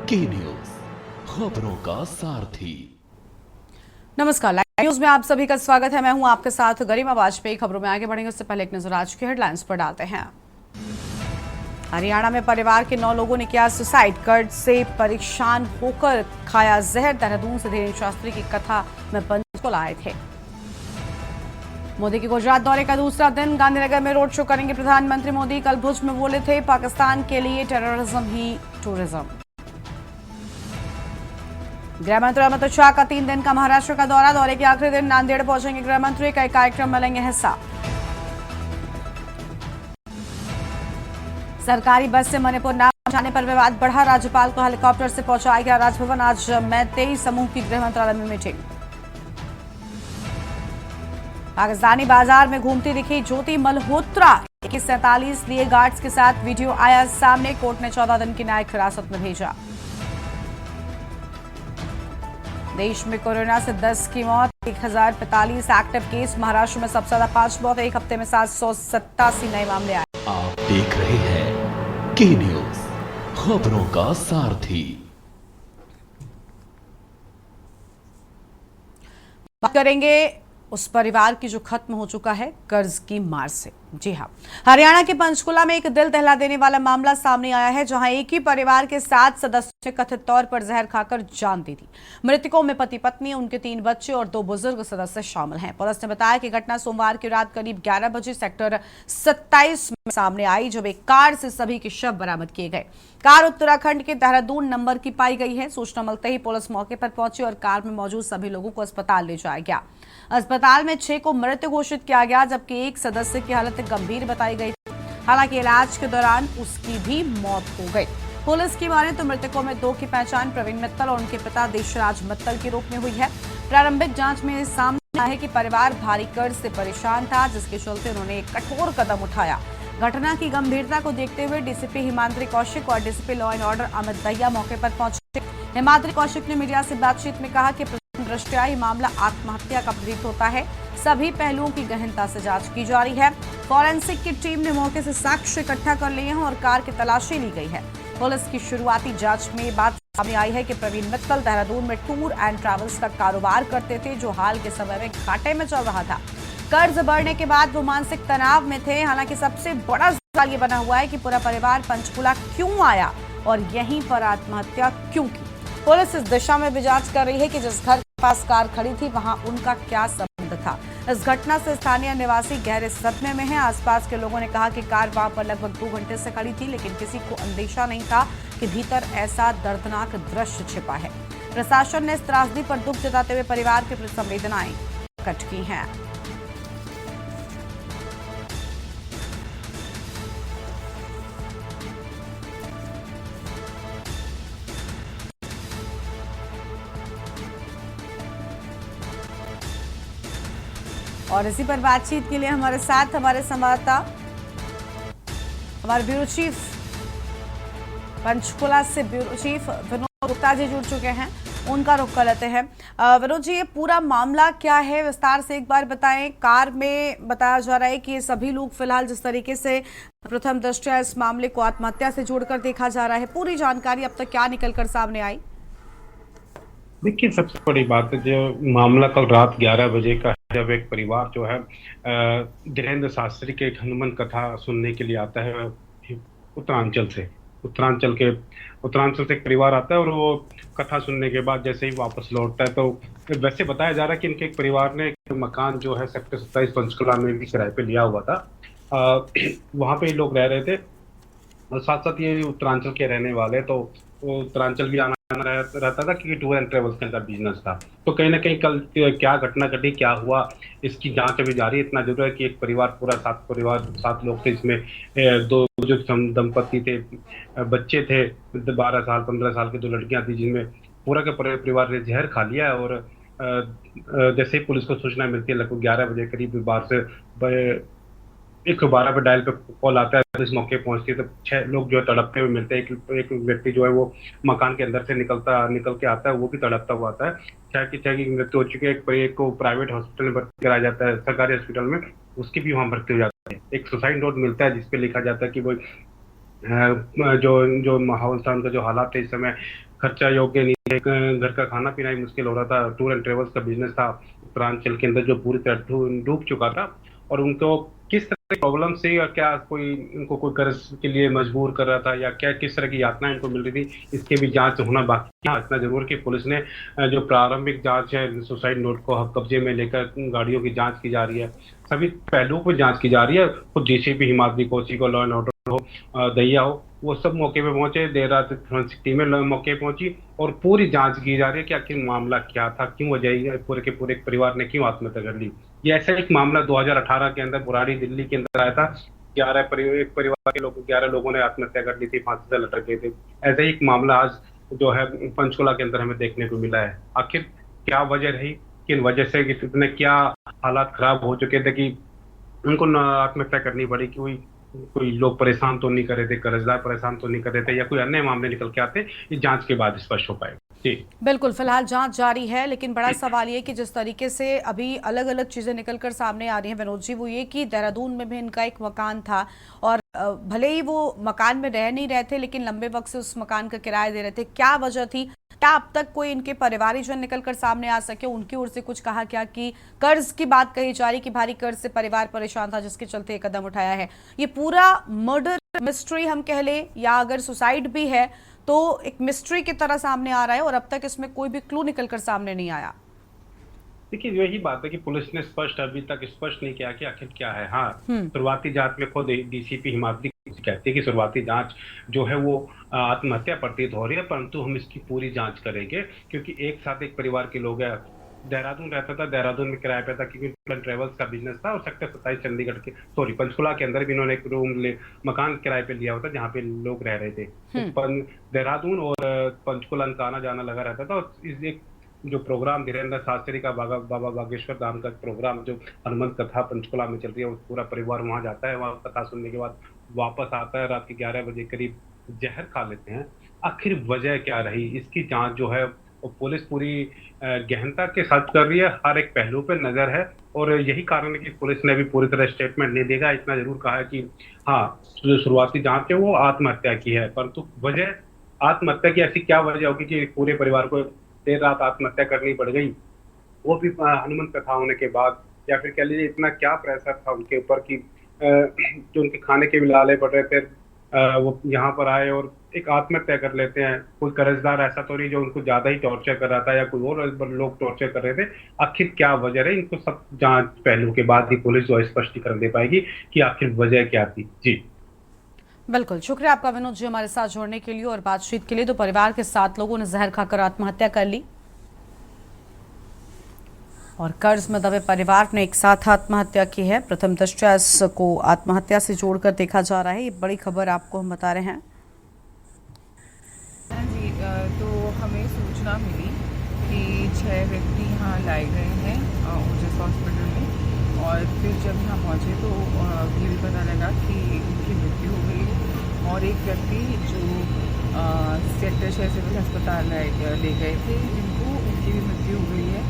की न्यूज, खबरों का सारथी। नमस्कार, लाइव न्यूज में आप सभी का स्वागत है। मैं हूं आपके साथ गरिमा वाजपेयी। खबरों में आगे बढ़ेंगे उससे पहले एक नजर आज की हेडलाइंस पर डालते हैं। हरियाणा में परिवार के 9 लोगों ने किया सुसाइड। कर्ज से परेशान होकर खाया जहर। देहरादून से धीरेन्द्र शास्त्री की कथा में पंचकुला आए थे। मोदी के गुजरात दौरे का दूसरा दिन। गांधीनगर में रोड शो करेंगे प्रधानमंत्री मोदी। कल भुज में बोले थे, पाकिस्तान के लिए टेररिज्म ही टूरिज्म। गृह मंत्री अमित शाह का 3 दिन का महाराष्ट्र का दौरा। दौरे के आखिरी दिन नांदेड़ पहुंचेंगे गृह मंत्री। कई कार्यक्रम में लेंगे हिस्सा। सरकारी बस से मणिपुर ना पहुंचाने पर विवाद बढ़ा। राज्यपाल को हेलीकॉप्टर से पहुंचाया गया राजभवन। आज मैतेई समूह की गृह मंत्रालय में मीटिंग। पाकिस्तानी बाजार में घूमती दिखी ज्योति मल्होत्रा। 47 लिए गार्ड्स के साथ वीडियो आया सामने। कोर्ट ने 14 दिन की न्यायिक हिरासत में भेजा। देश में कोरोना से 10 की मौत। 1045 एक्टिव केस। महाराष्ट्र में सबसे ज्यादा 5 मौत। एक हफ्ते में 787 नए मामले आए। आप देख रहे हैं की न्यूज, खबरों का सारथी। बात करेंगे उस परिवार की जो खत्म हो चुका है कर्ज की मार से। जी हां, हरियाणा के पंचकुला में एक दिल दहला देने वाला मामला सामने आया है, जहां एक ही परिवार के 7 सदस्यों ने कथित तौर पर जहर खाकर जान दे दी। मृतकों में पति पत्नी, उनके 3 बच्चे और 2 बुजुर्ग सदस्य शामिल हैं। पुलिस ने बताया कि घटना सोमवार की रात करीब 11 बजे सेक्टर 27 में सामने आई, जब एक कार से सभी के शव बरामद किए गए। कार उत्तराखंड के देहरादून नंबर की पाई गई है। सूचना मिलते ही पुलिस मौके पर पहुंची और कार में मौजूद सभी लोगों को अस्पताल ले जाया गया। अस्पताल में 6 को मृत घोषित किया गया, जबकि एक सदस्य की हालत गंभीर बताई गई। हालांकि इलाज के दौरान उसकी भी मौत हो गई। पुलिस की माने तो मृतकों में 2 की पहचान प्रवीण मित्तल और उनके पिता देशराज मित्तल के रूप में हुई है। प्रारंभिक जांच में सामने आया है कि परिवार भारी कर्ज से परेशान था, जिसके चलते उन्होंने एक कठोर कदम उठाया। घटना की गंभीरता को देखते हुए डीसीपी हिमाद्री कौशिक और DCP law and order Amit Dahiya मौके पर पहुंचे। हिमाद्री कौशिक ने मीडिया से बातचीत में कहा कि दृष्टया ये मामला आत्महत्या का प्रतीत होता है। सभी पहलुओं की गहनता से जांच की जा रही है। फॉरेंसिक की टीम ने मौके से साक्ष्य इकट्ठा कर लिए हैं और कार की तलाशी ली गई है। पुलिस की शुरुआती जांच में बात सामने आई है कि प्रवीण मित्तल देहरादून में टूर एंड ट्रैवल्स का कारोबार करते थे, जो हाल के समय में घाटे में चल रहा था। कर्ज बढ़ने के बाद वो मानसिक तनाव में थे। हालांकि सबसे बड़ा सवाल ये बना हुआ है कि पूरा परिवार पंचकुला क्यों आया और यहीं पर आत्महत्या क्यों की। पुलिस इस दिशा में भी जांच कर रही है कि जिस घर के पास कार खड़ी थी वहां उनका क्या संबंध था। इस घटना से स्थानीय निवासी गहरे सदमे में हैं। आसपास के लोगों ने कहा कि कार वहां पर लगभग 2 घंटे से खड़ी थी, लेकिन किसी को अंदेशा नहीं था कि भीतर ऐसा दर्दनाक दृश्य छिपा है। प्रशासन ने इस त्रासदी पर दुख जताते हुए परिवार के प्रति संवेदनाएं प्रकट की हैं। और इसी पर बातचीत के लिए हमारे साथ हमारे संवाददाता, हमारे ब्यूरो चीफ पंचकुला से ब्यूरो चीफ विनोद गुप्ता जी जुड़ चुके हैं। उनका रुख कर लेते हैं। विनोद जी, ये पूरा मामला क्या है, विस्तार से एक बार बताएं। कार में बताया जा रहा है कि ये सभी लोग फिलहाल जिस तरीके से प्रथम दृष्टया इस मामले को आत्महत्या से जोड़कर देखा जा रहा है, पूरी जानकारी अब तक क्या निकलकर सामने आई? देखिए, सबसे बड़ी बात है जो मामला कल रात 11 बजे का है, जब एक परिवार जो है धीरेन्द्र शास्त्री के एक हनुमान कथा सुनने के लिए आता है उत्तरांचल से एक परिवार आता है और वो कथा सुनने के बाद जैसे ही वापस लौटता है, तो वैसे बताया जा रहा है कि इनके एक परिवार ने एक मकान जो है सेक्टर 27 पंचकुला में भी किराए पे लिया हुआ था। वहाँ पे लोग रह रहे थे और साथ साथ ये उत्तरांचल के रहने वाले, तो वो उत्तरांचल भी आना रहता था क्योंकि टूर एंड ट्रेवल्स के अंदर बिजनेस था। तो कहीं ना कहीं कल क्या घटना घटी, क्या हुआ, इसकी जांच अभी जारी है। इतना जरूर है कि एक परिवार पूरा 7 लोग थे, इसमें 2 जो दंपति थे, बच्चे थे 12 साल 15 साल की 2 लड़कियां थी, जिनमें पूरा का पूरा परिवार ने जहर खा लिया। और जैसे ही पुलिस को सूचना मिलती है लगभग 11 बजे करीब बाहर से 112 पे डायल पे कॉल आता है। इस मौके पहुंचती है तो 6 लोग जो है तड़पते हुए मिलते हैं। एक व्यक्ति जो है वो मकान के अंदर से निकल के आता है, वो भी तड़पता हुआ आता है। 6 की मृत्यु हो चुकी है। एक को प्राइवेट हॉस्पिटल में भर्ती कराया जाता है, सरकारी हॉस्पिटल में, उसकी भी वहाँ भर्ती हो जाती है। एक सुसाइड नोट मिलता है जिसपे लिखा जाता है कि वो जो जो माहौल था, उनका जो हालात थे इस समय, खर्चा योग्य नहीं थे, घर का खाना पीना ही मुश्किल हो रहा था। टूर एंड ट्रेवल्स का बिजनेस था उत्तरांचल के अंदर जो पूरी तरह डूब चुका था। और उनको किस तरह की प्रॉब्लम से, या क्या कोई इनको कोई कर्ज के लिए मजबूर कर रहा था, या क्या किस तरह की यातनाएं इनको मिल रही थी, इसके भी जांच होना बाकी है। इतना जरूर कि पुलिस ने जो प्रारंभिक जांच है, सुसाइड नोट को कब्जे में लेकर गाड़ियों की जांच की जा रही है, सभी पहलुओं पर जांच की जा रही है। खुद डीसीपी हिमाद्री कोची को, लॉ एंड ऑर्डर हो, दैया हो, वो सब मौके पे पहुंचे, देर रात फोरेंसिक टीमें मौके पे पहुंची और पूरी जांच की जा रही है कि आखिर मामला क्या था, क्यों वजह पूरे के पूरे परिवार ने क्यों आत्महत्या कर ली। ये ऐसा एक मामला 2018 के अंदर बुराड़ी दिल्ली के अंदर आया था। एक परिवार के लोग 11 लोगों ने आत्महत्या कर ली थी, फांसी से लटक गए थे। ऐसा ही एक मामला आज जो है पंचकुला के अंदर हमें देखने को मिला है। आखिर क्या वजह रही, किन वजह से, कितने क्या हालात खराब हो चुके थे कि उनको आत्महत्या करनी पड़ी। कोई कोई लोग परेशान तो नहीं कर रहे थे, कर्जदार परेशान तो नहीं कर रहे थे, या कोई अन्य मामले निकल के आते, ये जांच के बाद स्पष्ट हो पाएगा। जी बिल्कुल, फिलहाल जांच जारी है, लेकिन बड़ा सवाल ये कि जिस तरीके से अभी अलग अलग चीजें निकलकर सामने आ रही हैं विनोद जी, वो ये कि देहरादून में भी इनका एक मकान था और भले ही वो मकान में रह नहीं रहे थे, लेकिन लंबे वक्त से उस मकान का किराया दे रहे थे। क्या वजह थी? क्या अब तक कोई इनके परिवारजन निकलकर सामने आ सके? उनकी ओर से कुछ कहा क्या कि कर्ज की बात कही जा रही कि भारी कर्ज से परिवार परेशान था, जिसके चलते ये कदम उठाया है? ये पूरा मर्डर मिस्ट्री हम कह ले, या अगर सुसाइड भी है तो एक मिस्ट्री की तरह सामने आ रहा है और अब तक इसमें कोई भी क्लू निकलकर सामने नहीं आया। देखिए, यही बात है कि पुलिस ने अभी तक स्पष्ट नहीं किया कि आखिर क्या है। हाँ, हम्म। शुरुआती जांच में खुद डीसीपी हिमाद्री कहती है कि शुरुआती जांच जो है वो आत्महत्या प्रतीत हो रही है, परंतु हम इसकी पूरी जांच करेंगे, क्योंकि एक साथ एक परिवार के लोग हैं। देहरादून रहता था, देहरादून में किराए पे था, क्योंकि टूर एंड ट्रेवल्स का बिजनेस था, और सेक्टर 27 चंडीगढ़ के, सॉरी, पंचकुला के अंदर भी इन्होंने एक मकान किराए पे लिया होता जहाँ पे लोग रह रहे थे। तो देहरादून और पंचकुला का आना जाना लगा रहता था। और इस एक जो प्रोग्राम धीरेन्द्र शास्त्री का बाबा बागेश्वर धाम का प्रोग्राम, जो हनुमंत कथा पंचकुला में चल रही है, वो पूरा परिवार वहां जाता है। वहां कथा सुनने के बाद वापस आता है, रात के 11 बजे करीब जहर खा लेते हैं। आखिर वजह क्या रही, इसकी जांच जो है वो पुलिस पूरी गहनता के साथ कर रही है। हर एक पहलू पे नजर है, और यही कारण है कि पुलिस ने भी पूरी तरह स्टेटमेंट नहीं देगा। इतना जरूर कहा है कि हाँ, जो शुरुआती जांच है वो आत्महत्या की है, परंतु वजह आत्महत्या की ऐसी क्या वजह होगी कि पूरे परिवार को देर रात आत्महत्या करनी पड़ गई, वो भी हनुमंत कथा होने के बाद, या फिर कह लीजिए इतना क्या प्रेशर था उनके ऊपर कि जो उनके खाने के भी लाले पड़ रहे थे, वो यहाँ पर आए और एक आत्महत्या कर लेते हैं। कोई कर्जदार ऐसा तो नहीं जो उनको ज्यादा ही टॉर्चर कर रहा था, या कोई और लोग टॉर्चर कर रहे थे। आखिर क्या वजह है, इनको सब जांच पहलू के बाद ही पुलिस जो है स्पष्टीकरण दे पाएगी कि आखिर वजह क्या थी। जी बिल्कुल, शुक्रिया आपका विनोद जी हमारे साथ जुड़ने के लिए और बातचीत के लिए। तो परिवार के 7 लोगों ने जहर खाकर आत्महत्या कर ली और कर्ज में दबे परिवार ने एक साथ आत्महत्या की है। प्रथम दृष्टया इसको आत्महत्या से जोड़कर देखा जा रहा है। ये बड़ी खबर आपको हम बता रहे हैं। जी, तो हमें सूचना मिली कि 6 व्यक्ति यहाँ लाए गए हैं ओजस हॉस्पिटल में, और फिर जब यहाँ पहुँचे तो ये भी पता लगा कि उनकी मृत्यु हो गई है। और एक व्यक्ति जो सेक्टर 6 सिविल अस्पताल ले गए थे, जिनको उनकी भी मृत्यु हो गई है।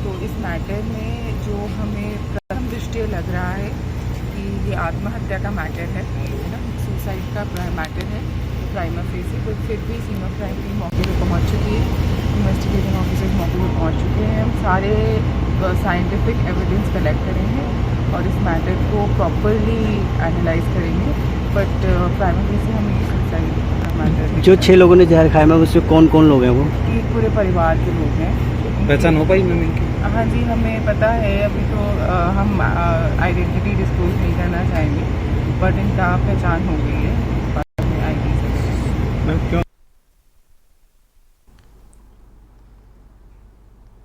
तो इस मैटर में जो हमें प्रथम दृष्टया लग रहा है कि ये आत्महत्या का मैटर है ना, सुसाइड का मैटर है प्राइमर फेस से। तो फिर भी सीन ऑफ क्राइम टीम मौके पे पहुंच चुकी है, इन्वेस्टिगेटिंग ऑफिसर्स मौके पे पहुंच चुके हैं। हम सारे साइंटिफिक एविडेंस कलेक्ट करेंगे और इस मैटर को प्रॉपरली एनालाइज करेंगे, बट प्राइमर फेस से हमें सुसाइड का मैटर। जो 6 लोगों ने जहर खाया, उसमें कौन कौन लोग हैं? वो ये पूरे परिवार के लोग हैं। पहचान हो पाई मैम इनकी? हाँ जी, हमें पता है। अभी तो हम आइडेंटिटी डिस्क्लोज नहीं करना चाहेंगे, बट इनका पहचान हो गई है। क्यों?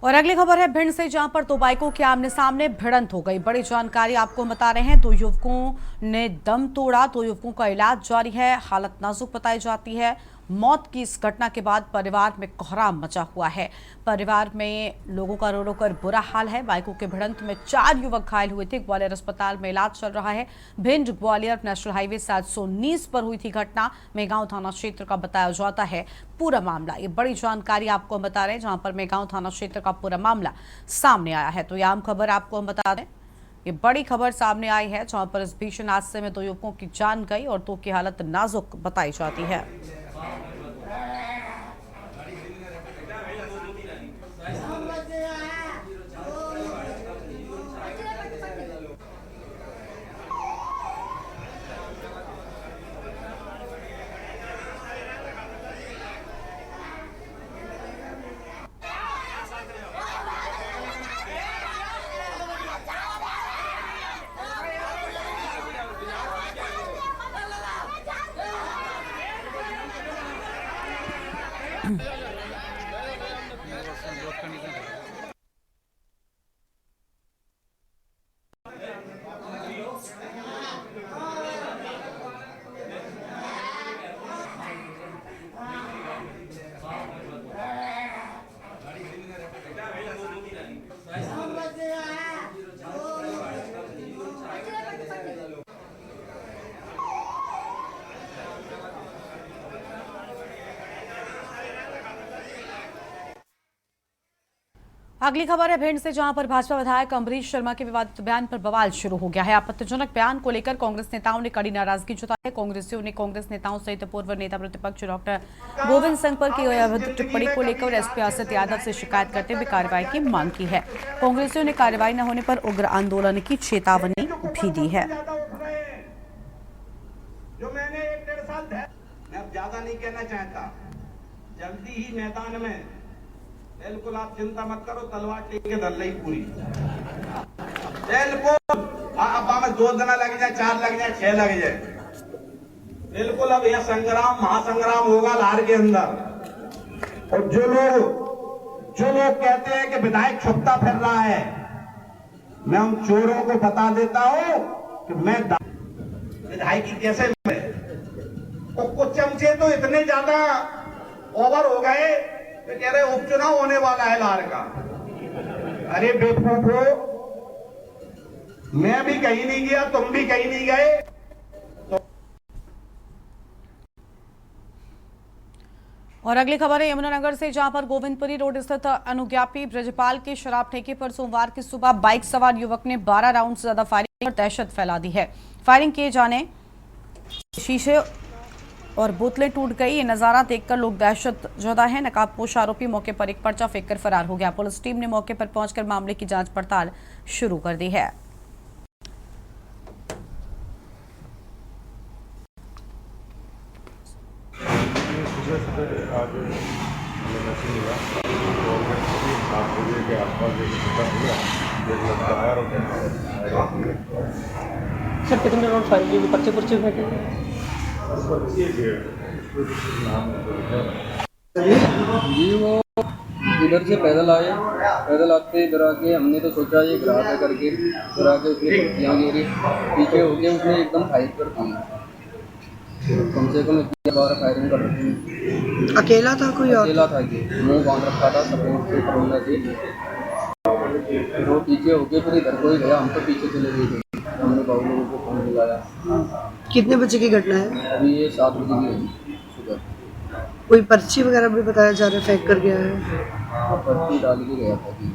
और अगली खबर है भिंड से, जहां पर 2 बाइकों के आमने सामने भिड़ंत हो गई। बड़ी जानकारी आपको बता रहे हैं। 2 युवकों ने दम तोड़ा। 2 युवकों का इलाज जारी है। हालत नाजुक बताई जाती है। मौत की इस घटना के बाद परिवार में कोहराम मचा हुआ है। परिवार में लोगों का रो रो कर बुरा हाल है। बाइकों के भिड़ंत में 4 युवक घायल हुए थे। ग्वालियर अस्पताल में इलाज चल रहा है। भिंड ग्वालियर नेशनल हाईवे 719 पर हुई थी घटना। मेगांव थाना क्षेत्र का बताया जाता है पूरा मामला। ये बड़ी जानकारी आपको हम बता रहे हैं, जहां पर मेगांव थाना क्षेत्र का पूरा मामला सामने आया है। तो यह आम खबर आपको हम बता दें ये बड़ी खबर सामने आई है, जहां पर इस भीषण हादसे में 2 युवकों की जान गई और 2 की हालत नाजुक बताई जाती है। अगली खबर है भिंड से, जहां पर भाजपा विधायक अम्बरीश शर्मा के विवादित बयान पर बवाल शुरू हो गया है। आपत्तिजनक बयान को लेकर कांग्रेस नेताओं ने कड़ी नाराजगी जताई है। कांग्रेसियों ने कांग्रेस नेताओं सहित पूर्व नेता प्रतिपक्ष डॉक्टर गोविंद सिंह पर की गई अभद्र टिप्पणी को लेकर एसपी असद यादव से शिकायत करते हुए कार्रवाई की मांग की है। कांग्रेसियों ने कार्रवाई न होने पर उग्र आंदोलन की चेतावनी भी दी है। जो मैंने 1-1.5 साल मैं अब ज्यादा नहीं कहना चाहता, जल्दी ही मैदान में, बिल्कुल आप चिंता मत करो, तलवार लेके धर ली पूरी, बिल्कुल। अब हमें 2 दिन लग जाए, 4 लग जाए, 6 लग जाए, बिल्कुल। अब यह संग्राम, महासंग्राम होगा लार के अंदर। और जो लोग कहते हैं कि विधायक छुपता फिर रहा है, मैं उन चोरों को बता देता हूं कि मैं विधायक की कैसे और कुछ चमचे तो इतने ज्यादा ओवर हो गए तो कह रहे उपचुनाव होने वाला है लार का। अरे बेवकूफो, मैं भी कहीं नहीं गया, तुम भी कहीं नहीं गए। और अगली खबर है यमुनानगर से, जहां पर गोविंदपुरी रोड स्थित अनुज्ञापी ब्रजपाल के शराब ठेके पर सोमवार की सुबह बाइक सवार युवक ने 12 राउंड से ज्यादा फायरिंग और दहशत फैला दी है। फायरिंग किए जाने शीशे और बोतलें टूट गई। ये नजारा देखकर लोग दहशत ज़दा है। नकाबपोश आरोपी मौके पर एक पर्चा फेंककर फरार हो गया। पुलिस टीम ने मौके पर पहुंचकर मामले की जांच पड़ताल शुरू कर दी है। सर कितने राउंड फायरिंग हुई, पर्चे पर्चे फेंके? जी वो इधर से पैदल आए, पैदल आते इधर आके हमने तो सोचा ये ग्राहक है करके, इधर आके उसने पत्तियाँ गिरी, पीछे हो गए, उसने एकदम फायर कर दी। कम से कम 12 फायरिंग कर रही थी। अकेला था कोई और? अकेला था कि मुँह बांध रखा था, सपोर्ट से करोना से। वो पीछे हो गए, फिर इधर को ही गया, हम तो पीछे चले गए थे। हमने बाबू लोगों को फोन मिलाया। कितने बजे की घटना है? अभी ये 7 बजे की है सुबह। कोई पर्ची वगैरह भी बताया जा रहा है फेंक कर गया है? पर्ची डाल के गया था जी।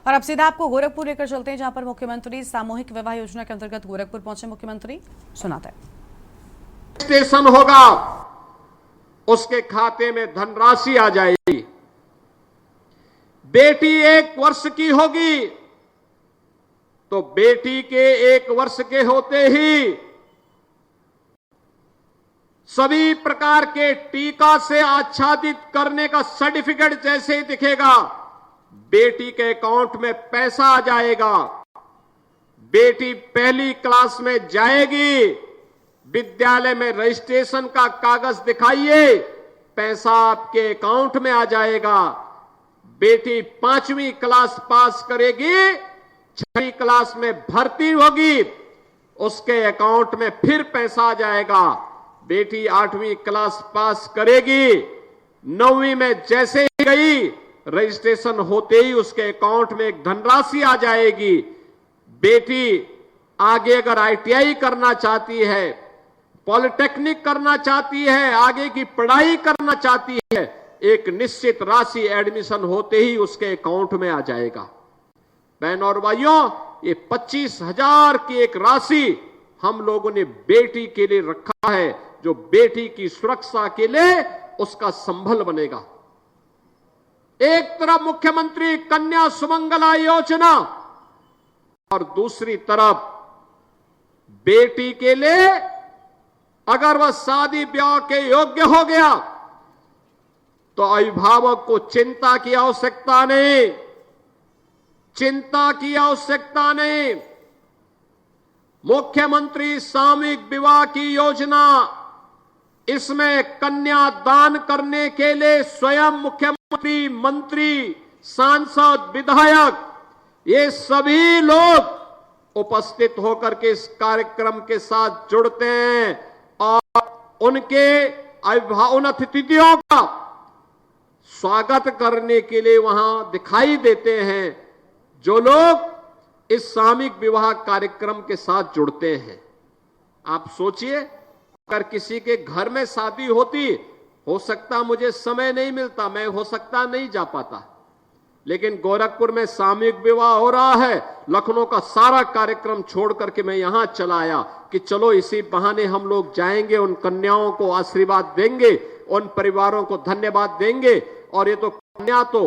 और अब सीधा आपको गोरखपुर लेकर चलते हैं, जहां पर मुख्यमंत्री सामूहिक विवाह योजना के अंतर्गत गोरखपुर पहुंचे। मुख्यमंत्री सुनाते हैं। स्टेशन होगा, उसके खाते में धनराशि आ जाएगी। बेटी 1 वर्ष की होगी तो बेटी के 1 वर्ष के होते ही सभी प्रकार के टीका से आच्छादित करने का सर्टिफिकेट जैसे ही दिखेगा, बेटी के अकाउंट में पैसा आ जाएगा। बेटी पहली क्लास में जाएगी, विद्यालय में रजिस्ट्रेशन का कागज दिखाइए, पैसा आपके अकाउंट में आ जाएगा। बेटी 5वीं क्लास पास करेगी, 6वीं क्लास में भर्ती होगी, उसके अकाउंट में फिर पैसा आ जाएगा। बेटी 8वीं क्लास पास करेगी, 9वीं में जैसे ही गई, रजिस्ट्रेशन होते ही उसके अकाउंट में एक धनराशि आ जाएगी। बेटी आगे अगर ITI करना चाहती है, पॉलिटेक्निक करना चाहती है, आगे की पढ़ाई करना चाहती है, एक निश्चित राशि एडमिशन होते ही उसके अकाउंट में आ जाएगा। बहन और भाइयों, ये 25,000 की एक राशि हम लोगों ने बेटी के लिए रखा है, जो बेटी की सुरक्षा के लिए उसका संबल बनेगा। एक तरफ मुख्यमंत्री कन्या सुमंगला योजना और दूसरी तरफ बेटी के लिए अगर वह शादी ब्याह के योग्य हो गया तो अभिभावक को चिंता की आवश्यकता नहीं, चिंता की आवश्यकता नहीं। मुख्यमंत्री सामूहिक विवाह की योजना, इसमें कन्या दान करने के लिए स्वयं मुख्यमंत्री, मंत्री, सांसद, विधायक, ये सभी लोग उपस्थित होकर के इस कार्यक्रम के साथ जुड़ते हैं और उनके उन अतिथियों का स्वागत करने के लिए वहां दिखाई देते हैं जो लोग इस सामूहिक विवाह कार्यक्रम के साथ जुड़ते हैं। आप सोचिए, अगर किसी के घर में शादी होती, हो सकता मुझे समय नहीं मिलता, मैं हो सकता नहीं जा पाता, लेकिन गोरखपुर में सामूहिक विवाह हो रहा है, लखनऊ का सारा कार्यक्रम छोड़ करके मैं यहां चला आया कि चलो इसी बहाने हम लोग जाएंगे, उन कन्याओं को आशीर्वाद देंगे, उन परिवारों को धन्यवाद देंगे। और ये तो कन्या तो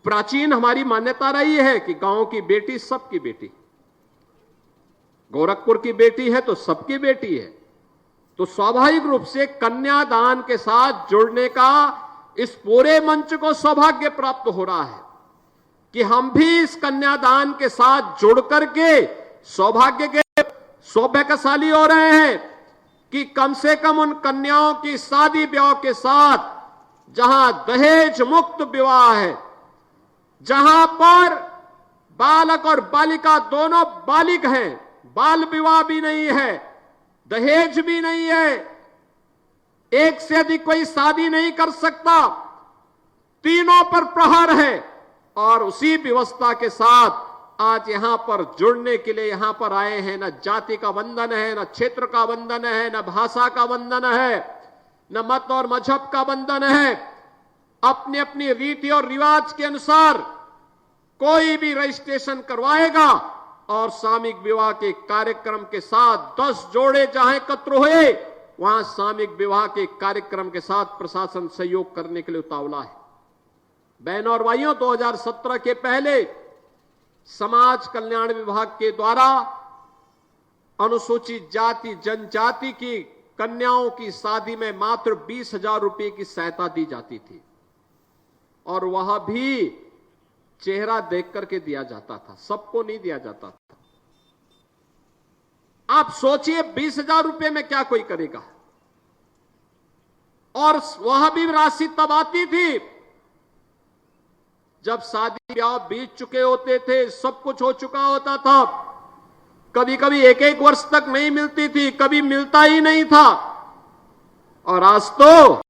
प्राचीन हमारी मान्यता रही है कि गांव की बेटी सबकी बेटी, गोरखपुर की बेटी है तो सबकी बेटी है। तो स्वाभाविक रूप से कन्यादान के साथ जुड़ने का इस पूरे मंच को सौभाग्य प्राप्त हो रहा है कि हम भी इस कन्यादान के साथ जुड़ करके सौभाग्यशाली हो रहे हैं कि कम से कम उन कन्याओं की शादी ब्याह के साथ, जहां दहेज मुक्त विवाह है, जहां पर बालक और बालिका दोनों बालिग हैं, बाल विवाह भी नहीं है, दहेज भी नहीं है, एक से अधिक कोई शादी नहीं कर सकता, तीनों पर प्रहार है, और उसी व्यवस्था के साथ आज यहां पर जुड़ने के लिए यहां पर आए हैं। न जाति का बंधन है, न क्षेत्र का बंधन है, न भाषा का बंधन है, न मत और मजहब का बंधन है। अपनी अपनी रीति और रिवाज के अनुसार कोई भी रजिस्ट्रेशन करवाएगा और सामूहिक विवाह के कार्यक्रम के साथ 10 जोड़े जहां एकत्र हुए, वहां सामूहिक विवाह के कार्यक्रम के साथ प्रशासन सहयोग करने के लिए उतावला है। बहनों और भाइयों, 2017 के पहले समाज कल्याण विभाग के द्वारा अनुसूचित जाति जनजाति की कन्याओं की शादी में मात्र 20,000 रुपए की सहायता दी जाती थी, और वह भी चेहरा देख करके दिया जाता था, सबको नहीं दिया जाता था। आप सोचिए 20,000 रुपए में क्या कोई करेगा। और वह भी राशि तब आती थी जब शादी ब्याह बीत चुके होते थे, सब कुछ हो चुका होता था। कभी कभी एक वर्ष तक नहीं मिलती थी, कभी मिलता ही नहीं था। और आज तो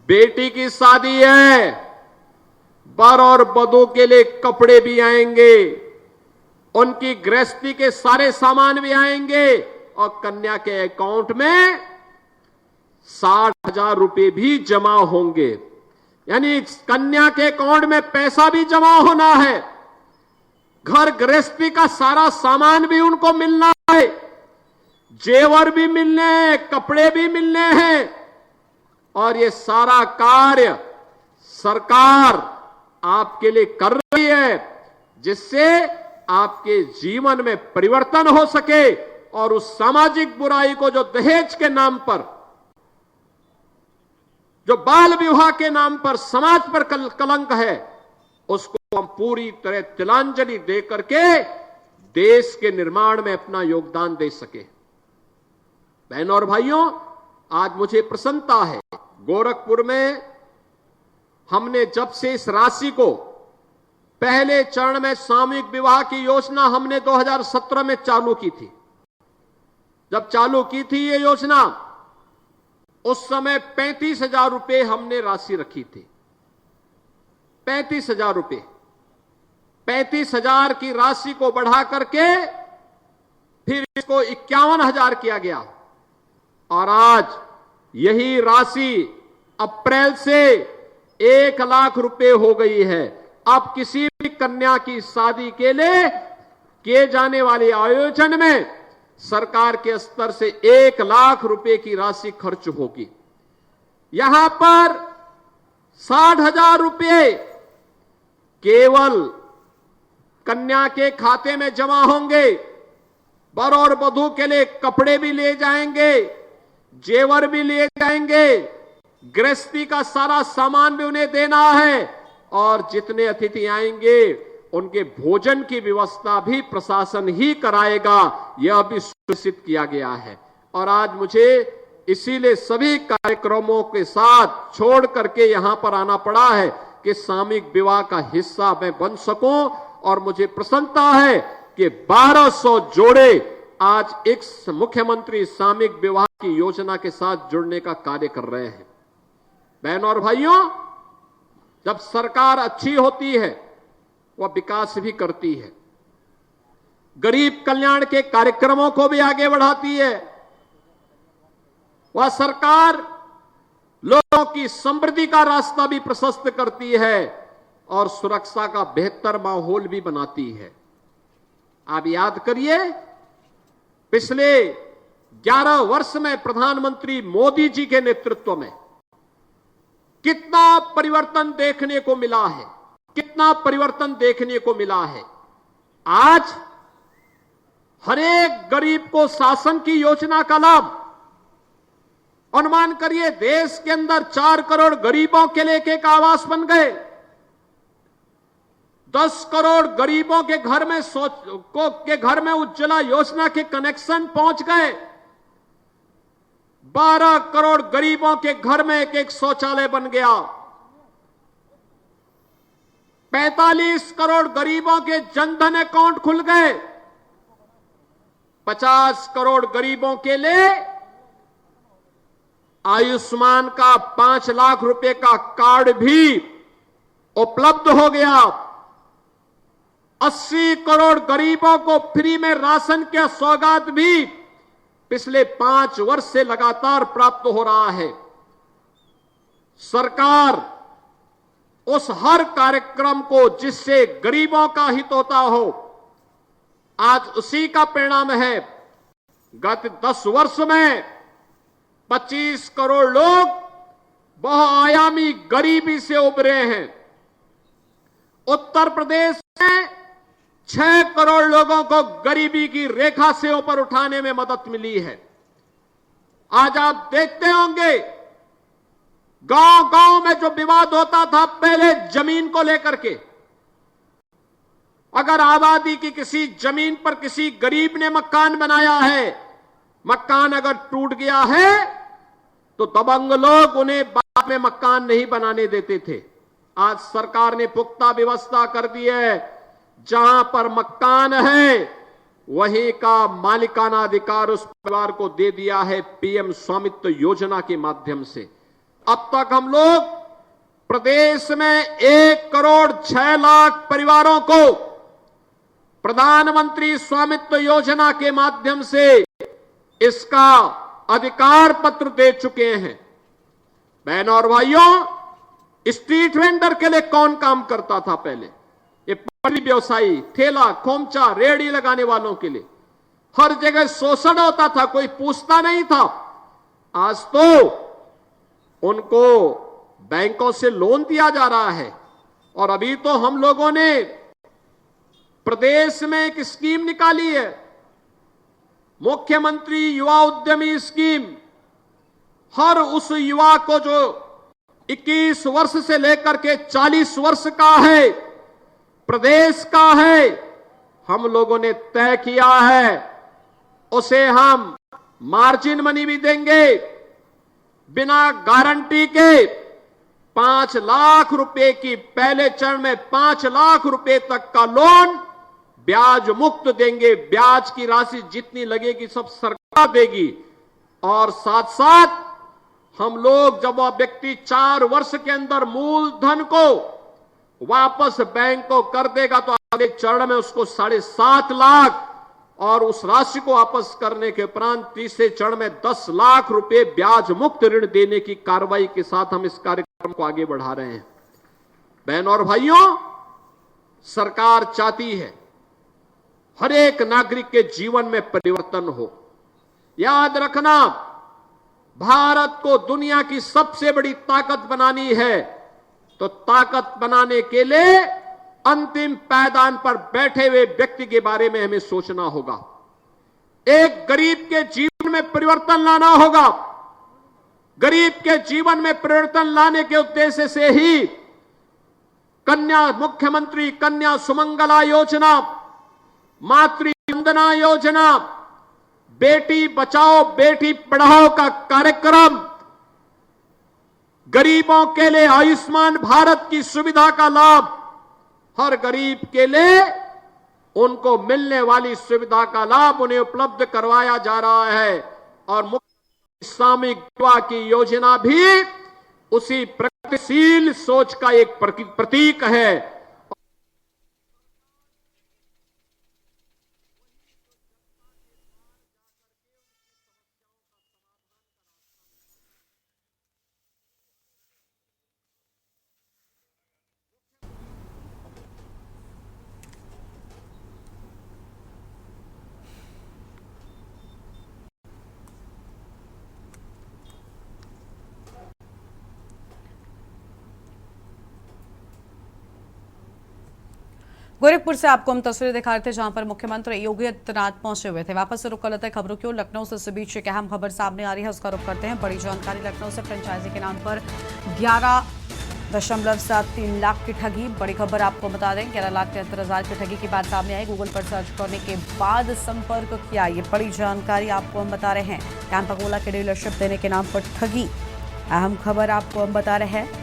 बेटी की शादी है, वर और वधू के लिए कपड़े भी आएंगे, उनकी गृहस्थी के सारे सामान भी आएंगे, और कन्या के अकाउंट में 60,000 रुपए भी जमा होंगे। यानी कन्या के अकाउंट में पैसा भी जमा होना है, घर गृहस्थी का सारा सामान भी उनको मिलना है, जेवर भी मिलने हैं, कपड़े भी मिलने हैं। और ये सारा कार्य सरकार आपके लिए कर रही है, जिससे आपके जीवन में परिवर्तन हो सके और उस सामाजिक बुराई को, जो दहेज के नाम पर, जो बाल विवाह के नाम पर समाज पर कलंक है, उसको हम पूरी तरह तिलांजलि दे करके देश के निर्माण में अपना योगदान दे सके। बहनों और भाइयों, आज मुझे प्रसन्नता है, गोरखपुर में हमने जब से इस राशि को पहले चरण में सामूहिक विवाह की योजना हमने 2017 में चालू की थी। जब चालू की थी ये योजना, उस समय 35,000 रुपए हमने राशि रखी थी। 35,000 रुपए, 35,000 की राशि को बढ़ा करके फिर इसको 51,000 किया गया और आज यही राशि अप्रैल से 1 लाख रुपए हो गई है। अब किसी भी कन्या की शादी के लिए किए जाने वाले आयोजन में सरकार के स्तर से 1 लाख रुपए की राशि खर्च होगी। यहां पर 60,000 रुपए केवल कन्या के खाते में जमा होंगे। वर और वधू के लिए कपड़े भी ले जाएंगे, जेवर भी ले जाएंगे, गृहस्थी का सारा सामान भी उन्हें देना है और जितने अतिथि आएंगे उनके भोजन की व्यवस्था भी प्रशासन ही कराएगा, यह भी सुनिश्चित किया गया है। और आज मुझे इसीलिए सभी कार्यक्रमों के साथ छोड़ करके यहां पर आना पड़ा है कि सामूहिक विवाह का हिस्सा मैं बन सकूं और मुझे प्रसन्नता है कि 1200 जोड़े आज एक मुख्यमंत्री सामूहिक विवाह की योजना के साथ जुड़ने का कार्य कर रहे हैं। बहनों और भाइयों, जब सरकार अच्छी होती है वह विकास भी करती है, गरीब कल्याण के कार्यक्रमों को भी आगे बढ़ाती है। वह सरकार लोगों की समृद्धि का रास्ता भी प्रशस्त करती है और सुरक्षा का बेहतर माहौल भी बनाती है। आप याद करिए, पिछले 11 वर्ष में प्रधानमंत्री मोदी जी के नेतृत्व में कितना परिवर्तन देखने को मिला है, कितना परिवर्तन देखने को मिला है। आज हर एक गरीब को शासन की योजना का लाभ, अनुमान करिए देश के अंदर 4 करोड़ गरीबों के लिए एक आवास बन गए, 10 करोड़ गरीबों के घर में उज्ज्वला योजना के कनेक्शन पहुंच गए, 12 करोड़ गरीबों के घर में एक शौचालय बन गया, 45 करोड़ गरीबों के जनधन अकाउंट खुल गए, 50 करोड़ गरीबों के लिए आयुष्मान का 5 लाख रुपए का कार्ड भी उपलब्ध हो गया, 80 करोड़ गरीबों को फ्री में राशन की सौगात भी पिछले 5 वर्ष से लगातार प्राप्त हो रहा है। सरकार उस हर कार्यक्रम को जिससे गरीबों का हित होता हो, आज उसी का परिणाम है। गत 10 वर्ष में 25 करोड़ लोग बहुआयामी गरीबी से उबरे हैं। उत्तर प्रदेश में 6 करोड़ लोगों को गरीबी की रेखा से ऊपर उठाने में मदद मिली है। आज आप देखते होंगे गांव गांव में जो विवाद होता था पहले जमीन को लेकर के, अगर आबादी की किसी जमीन पर किसी गरीब ने मकान बनाया है, मकान अगर टूट गया है तो दबंग लोग उन्हें बाद में मकान नहीं बनाने देते थे। आज सरकार ने पुख्ता व्यवस्था कर दी है, जहां पर मकान है वहीं का मालिकाना अधिकार उस परिवार को दे दिया है पीएम स्वामित्व योजना के माध्यम से। अब तक हम लोग प्रदेश में 1 करोड़ 6 लाख परिवारों को प्रधानमंत्री स्वामित्व योजना के माध्यम से इसका अधिकार पत्र दे चुके हैं। बहनों और भाइयों, स्ट्रीट वेंडर के लिए कौन काम करता था पहले? ये पटरी व्यवसायी, ठेला खोमचा रेहड़ी लगाने वालों के लिए हर जगह शोषण होता था, कोई पूछता नहीं था। आज तो उनको बैंकों से लोन दिया जा रहा है और अभी तो हम लोगों ने प्रदेश में एक स्कीम निकाली है, मुख्यमंत्री युवा उद्यमी स्कीम। हर उस युवा को जो 21 वर्ष से लेकर के 40 वर्ष का है, प्रदेश का है, हम लोगों ने तय किया है उसे हम मार्जिन मनी भी देंगे, बिना गारंटी के 5 लाख रुपए की, पहले चरण में 5 लाख रुपए तक का लोन ब्याज मुक्त देंगे। ब्याज की राशि जितनी लगेगी सब सरकार देगी। और साथ साथ हम लोग जब वह व्यक्ति 4 वर्ष के अंदर मूलधन को वापस बैंक को कर देगा तो अगले चरण में उसको 7.5 लाख और उस राशि को वापस करने के उपरांत तीसरे चरण में 10 लाख रुपए ब्याज मुक्त ऋण देने की कार्रवाई के साथ हम इस कार्यक्रम को आगे बढ़ा रहे हैं। बहनों और भाइयों, सरकार चाहती है हर एक नागरिक के जीवन में परिवर्तन हो। याद रखना, भारत को दुनिया की सबसे बड़ी ताकत बनानी है तो ताकत बनाने के लिए अंतिम पायदान पर बैठे हुए व्यक्ति के बारे में हमें सोचना होगा। एक गरीब के जीवन में परिवर्तन लाना होगा। गरीब के जीवन में परिवर्तन लाने के उद्देश्य से ही मुख्यमंत्री कन्या सुमंगला योजना, मातृ वंदना योजना, बेटी बचाओ बेटी पढ़ाओ का कार्यक्रम, गरीबों के लिए आयुष्मान भारत की सुविधा का लाभ, हर गरीब के लिए उनको मिलने वाली सुविधा का लाभ उन्हें उपलब्ध करवाया जा रहा है। और मुख्य सामूहिक विवाह की योजना भी उसी प्रगतिशील सोच का एक प्रतीक है। गोरखपुर से आपको हम तस्वीरें दिखा रहे थे जहां पर मुख्यमंत्री योगी आदित्यनाथ पहुंचे हुए थे। वापस से रुक कर लेते हैं खबरों की ओर। लखनऊ से इस बीच एक अहम खबर सामने आ रही है, उसका रुख करते हैं। बड़ी जानकारी लखनऊ से फ्रेंचाइजी के नाम पर 11.73 लाख की ठगी। बड़ी खबर आपको बता दें, 11,73,000 की ठगी की बात सामने आई। गूगल पर सर्च करने के बाद संपर्क किया, ये बड़ी जानकारी आपको हम बता रहे हैं। कैंपा कोला के डीलरशिप देने के नाम पर ठगी, अहम खबर आपको हम बता रहे हैं।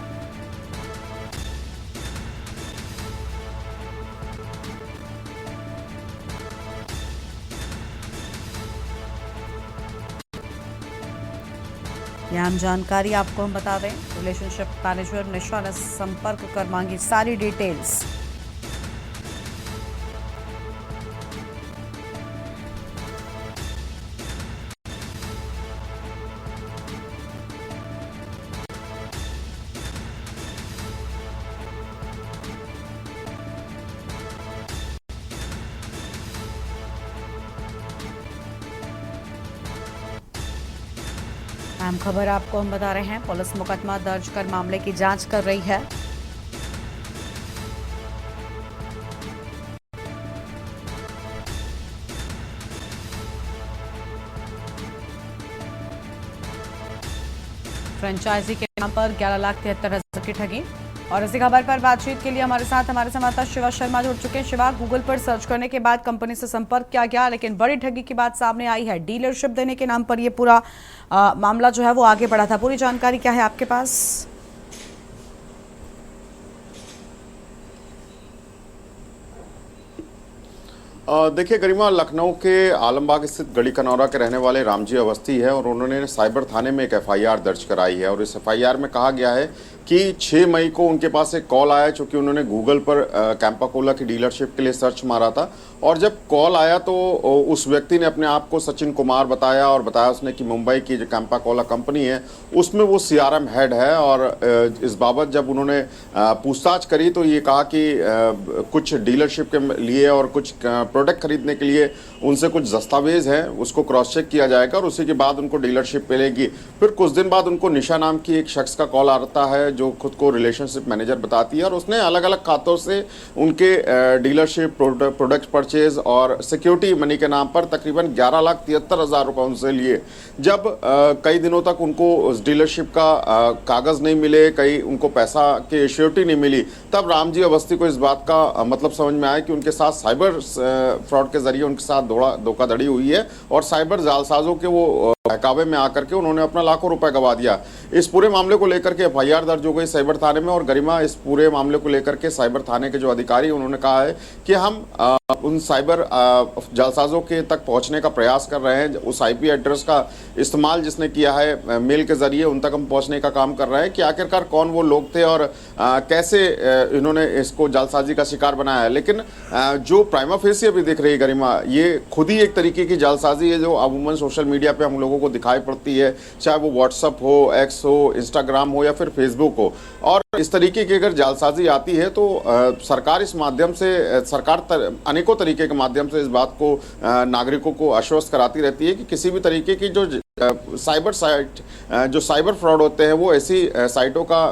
यह हम जानकारी आपको हम बता दें। रिलेशनशिप मैनेजर निशा ने संपर्क कर मांगी सारी डिटेल्स। अहम खबर आपको हम बता रहे हैं। पुलिस मुकदमा दर्ज कर मामले की जांच कर रही है। फ्रेंचाइजी के नाम पर 11,73,000 की ठगी। और इसी खबर पर बातचीत के लिए हमारे साथ हमारे संवाददाता शिवा शर्मा जुड़ चुके हैं। शिवा, गूगल पर सर्च करने के बाद कंपनी से संपर्क किया गया, लेकिन बड़ी ठगी की बात सामने आई है। डीलरशिप देने के नाम पर यह पूरा मामला जो है वो आगे बढ़ा था। पूरी जानकारी क्या है आपके पास? देखिए गरिमा, लखनऊ के आलमबाग स्थित गली कनौरा के रहने वाले रामजी अवस्थी है और उन्होंने साइबर थाने में एक एफआईआर दर्ज कराई है। और इस एफआईआर में कहा गया है कि 6 मई को उनके पास एक कॉल आया, चूँकि उन्होंने गूगल पर कैंपा कोला की डीलरशिप के लिए सर्च मारा था। और जब कॉल आया तो उस व्यक्ति ने अपने आप को सचिन कुमार बताया और बताया उसने कि मुंबई की जो कैंपा कोला कंपनी है उसमें वो सीआरएम हेड है। और इस बाबत जब उन्होंने पूछताछ करी तो ये कहा कि कुछ डीलरशिप के लिए और कुछ प्रोडक्ट खरीदने के लिए उनसे कुछ दस्तावेज हैं, उसको क्रॉस चेक किया जाएगा और उसी के बाद उनको डीलरशिप मिलेगी। फिर कुछ दिन बाद उनको निशा नाम की एक शख्स का कॉल आता है जो खुद को रिलेशनशिप मैनेजर बताती है और उसने अलग अलग खातों से उनके डीलरशिप, प्रोडक्ट परचेज और सिक्योरिटी मनी के नाम पर तकरीबन 11,73,000 रुपये उनसे लिए। जब कई दिनों तक उनको उस डीलरशिप का कागज़ नहीं मिले, कई उनको पैसा की श्योरिटी नहीं मिली, तब रामजी अवस्थी को इस बात का मतलब समझ में आया कि उनके साथ साइबर फ्रॉड के जरिए उनके साथ धोखाधड़ी हुई है और साइबर जालसाजों के वो बहकावे में आकर के उन्होंने अपना लाखों रुपए गवा दिया। इस पूरे मामले को लेकर के एफआईआर दर्ज हो गई साइबर थाने में। और गरिमा, इस पूरे मामले को लेकर के साइबर थाने के जो अधिकारी उन्होंने कहा है कि हम उन साइबर जालसाजों के तक पहुंचने का प्रयास कर रहे हैं। उस आईपी एड्रेस का इस्तेमाल जिसने किया है मेल के जरिए, उन तक हम पहुंचने का काम कर रहे हैं कि आखिरकार कौन वो लोग थे और कैसे इन्होंने इसको जालसाजी का शिकार बनाया है। लेकिन जो प्राइमा फेसी अभी दिख रही है गरिमा, ये खुद ही एक तरीके की जालसाजी है जो अमूमन सोशल मीडिया पे हम लोगों को दिखाई पड़ती है, चाहे वो व्हाट्सअप हो, एक्स हो, इंस्टाग्राम हो या फिर फेसबुक हो। और इस तरीके की अगर जालसाजी आती है तो सरकार इस माध्यम से अनेकों तरीके के माध्यम से इस बात को नागरिकों को आश्वस्त कराती रहती है कि किसी भी तरीके की जो साइबर फ्रॉड होते हैं वो ऐसी साइटों का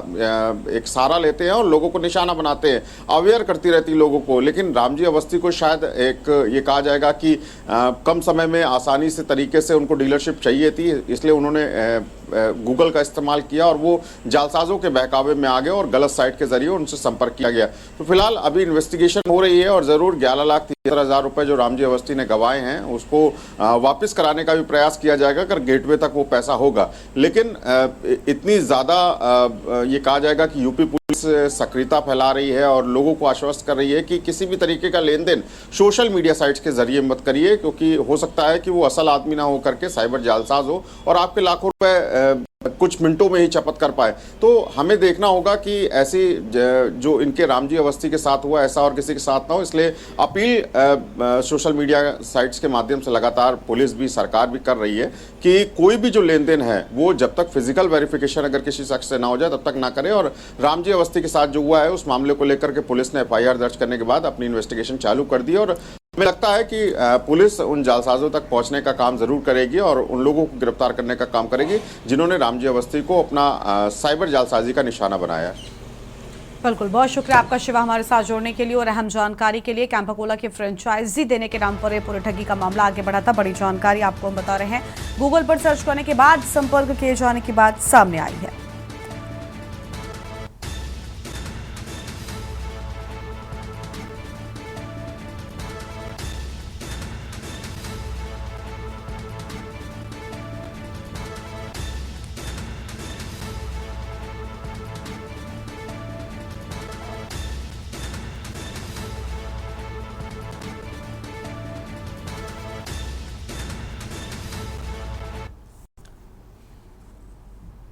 एक सहारा लेते हैं और लोगों को निशाना बनाते हैं, अवेयर करती रहती है लोगों को। लेकिन रामजी अवस्थी को शायद एक ये कहा जाएगा कि कम समय में आसानी से तरीके से उनको डीलरशिप चाहिए थी, इसलिए उन्होंने गूगल का इस्तेमाल किया और वो जालसाजों के बहकावे में आ गए और गलत साइट के जरिए उनसे संपर्क किया गया। तो फिलहाल अभी इन्वेस्टिगेशन हो रही है और जरूर 11,73,000 रुपए जो रामजी अवस्थी ने गंवाए हैं उसको वापस कराने का भी प्रयास किया जाएगा अगर गेटवे तक वो पैसा होगा। लेकिन इतनी ज्यादा ये कहा जाएगा कि यूपी पुलिस सक्रियता फैला रही है और लोगों को आश्वस्त कर रही है कि किसी भी तरीके का लेन देन सोशल मीडिया साइट्स के जरिए मत करिए, क्योंकि हो सकता है कि वो असल आदमी ना होकर के साइबर जालसाज हो और आपके लाखों रुपए कुछ मिनटों में ही चपत कर पाए। तो हमें देखना होगा कि ऐसी जो इनके रामजी अवस्थी के साथ हुआ ऐसा और किसी के साथ ना हो। इसलिए अपील सोशल मीडिया साइट्स के माध्यम से लगातार पुलिस भी, सरकार भी कर रही है कि कोई भी जो लेन देन है वो जब तक फिजिकल वेरिफिकेशन अगर किसी शख्स से ना हो जाए तब तक ना करें। और रामजी अवस्थी के साथ जो हुआ है उस मामले को लेकर के पुलिस ने एफआईआर दर्ज करने के बाद अपनी इन्वेस्टिगेशन चालू कर दी और हमें लगता है कि पुलिस उन जालसाजों तक पहुंचने का काम जरूर करेगी और उन लोगों को गिरफ्तार करने का काम करेगी जिन्होंने रामजी अवस्थी को अपना साइबर जालसाजी का निशाना बनाया। बिल्कुल, बहुत शुक्रिया आपका शिवा हमारे साथ जोड़ने के लिए और अहम जानकारी के लिए। कैंपा कोला की फ्रेंचाइजी देने के नाम पर ये पूरे ठगी का मामला आगे बढ़ा था। बड़ी जानकारी आपको हम बता रहे हैं, गूगल पर सर्च करने के बाद संपर्क किए जाने की बात सामने आई है।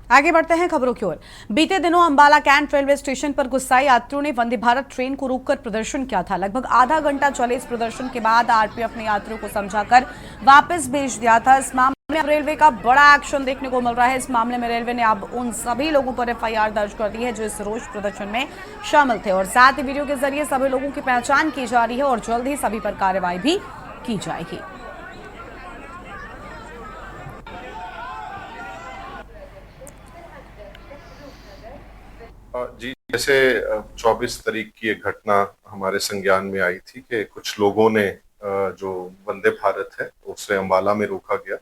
आगे बढ़ते हैं खबरों की ओर। बीते दिनों अंबाला कैंट रेलवे स्टेशन पर गुस्साए यात्रियों ने वंदे भारत ट्रेन को रोककर प्रदर्शन किया था। लगभग आधा घंटा चले इस प्रदर्शन के बाद आरपीएफ ने यात्रियों को समझाकर वापस भेज दिया था। इस मामले में अब रेलवे का बड़ा एक्शन देखने को मिल रहा है। इस मामले में रेलवे ने अब उन सभी लोगों पर एफआईआर दर्ज कर दी है जो इस रोष प्रदर्शन में शामिल थे और साथ ही वीडियो के जरिए सभी लोगों की पहचान की जा रही है और जल्द ही सभी पर कार्रवाई भी की जाएगी। जी, जैसे 24 तारीख की एक घटना हमारे संज्ञान में आई थी कि कुछ लोगों ने जो वंदे भारत है उसे अंबाला में रोका गया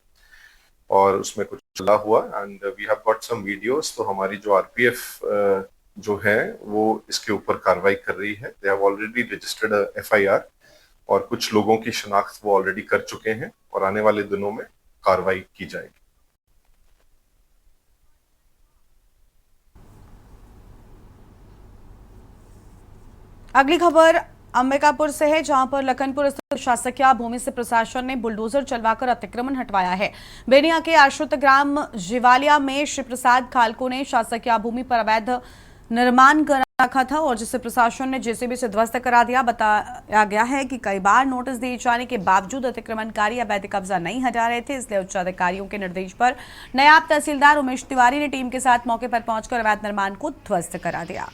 और उसमें कुछ चला हुआ and we have got some videos. तो हमारी जो आरपीएफ जो है वो इसके ऊपर कार्रवाई कर रही है। They have already registered FIR और कुछ लोगों की शनाख्त वो ऑलरेडी कर चुके हैं और आने वाले दिनों में कार्रवाई की जाएगी। अगली खबर अंबिकापुर से है, जहां पर लखनपुर स्थित शासकीय भूमि से प्रशासन ने बुलडोजर चलवाकर अतिक्रमण हटवाया है। बेनिया के आश्रित ग्राम जिवालिया में श्री प्रसाद खालको ने शासकीय भूमि पर अवैध निर्माण करा रखा था और जिसे प्रशासन ने जेसीबी से ध्वस्त करा दिया। बताया गया है कि कई बार नोटिस दिए जाने के बावजूद अतिक्रमणकारी अवैध कब्जा नहीं हटा रहे थे, इसलिए उच्च अधिकारियों के निर्देश पर नायब तहसीलदार उमेश तिवारी ने टीम के साथ मौके पर पहुंचकर अवैध निर्माण को ध्वस्त करा दिया।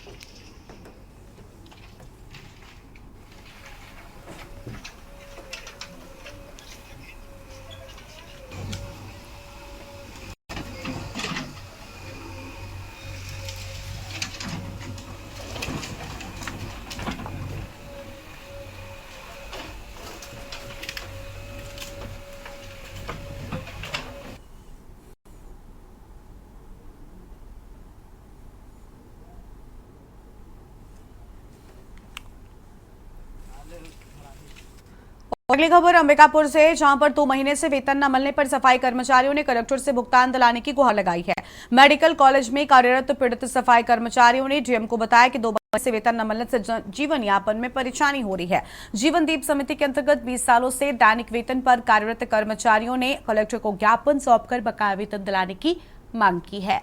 अगली खबर अंबिकापुर से, जहां पर 2 महीने से वेतन न मिलने पर सफाई कर्मचारियों ने कलेक्टर से भुगतान दिलाने की गुहार लगाई है। मेडिकल कॉलेज में कार्यरत पीड़ित सफाई कर्मचारियों ने डीएम को बताया कि 2 महीने से वेतन न मिलने से जीवन यापन में परेशानी हो रही है। जीवन दीप समिति के अंतर्गत 20 सालों से दैनिक वेतन पर कार्यरत कर्मचारियों ने कलेक्टर को ज्ञापन सौंपकर बकाया वेतन दिलाने की मांग की है।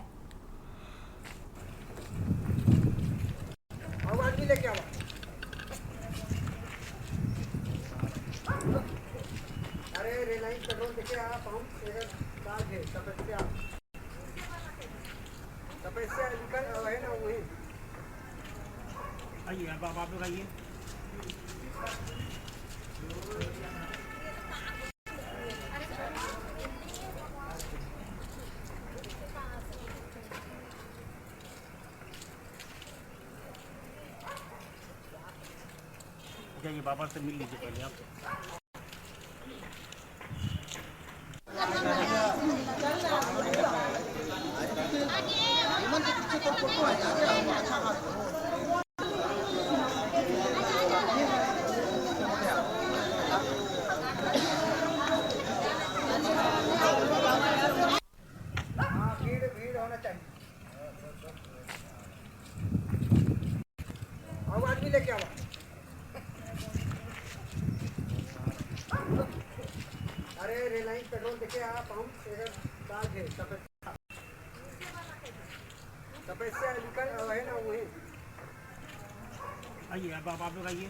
आप लोग आइए। जाइए, बाबा से मिल लीजिए पहले आप। आइए, आप लोग आइए।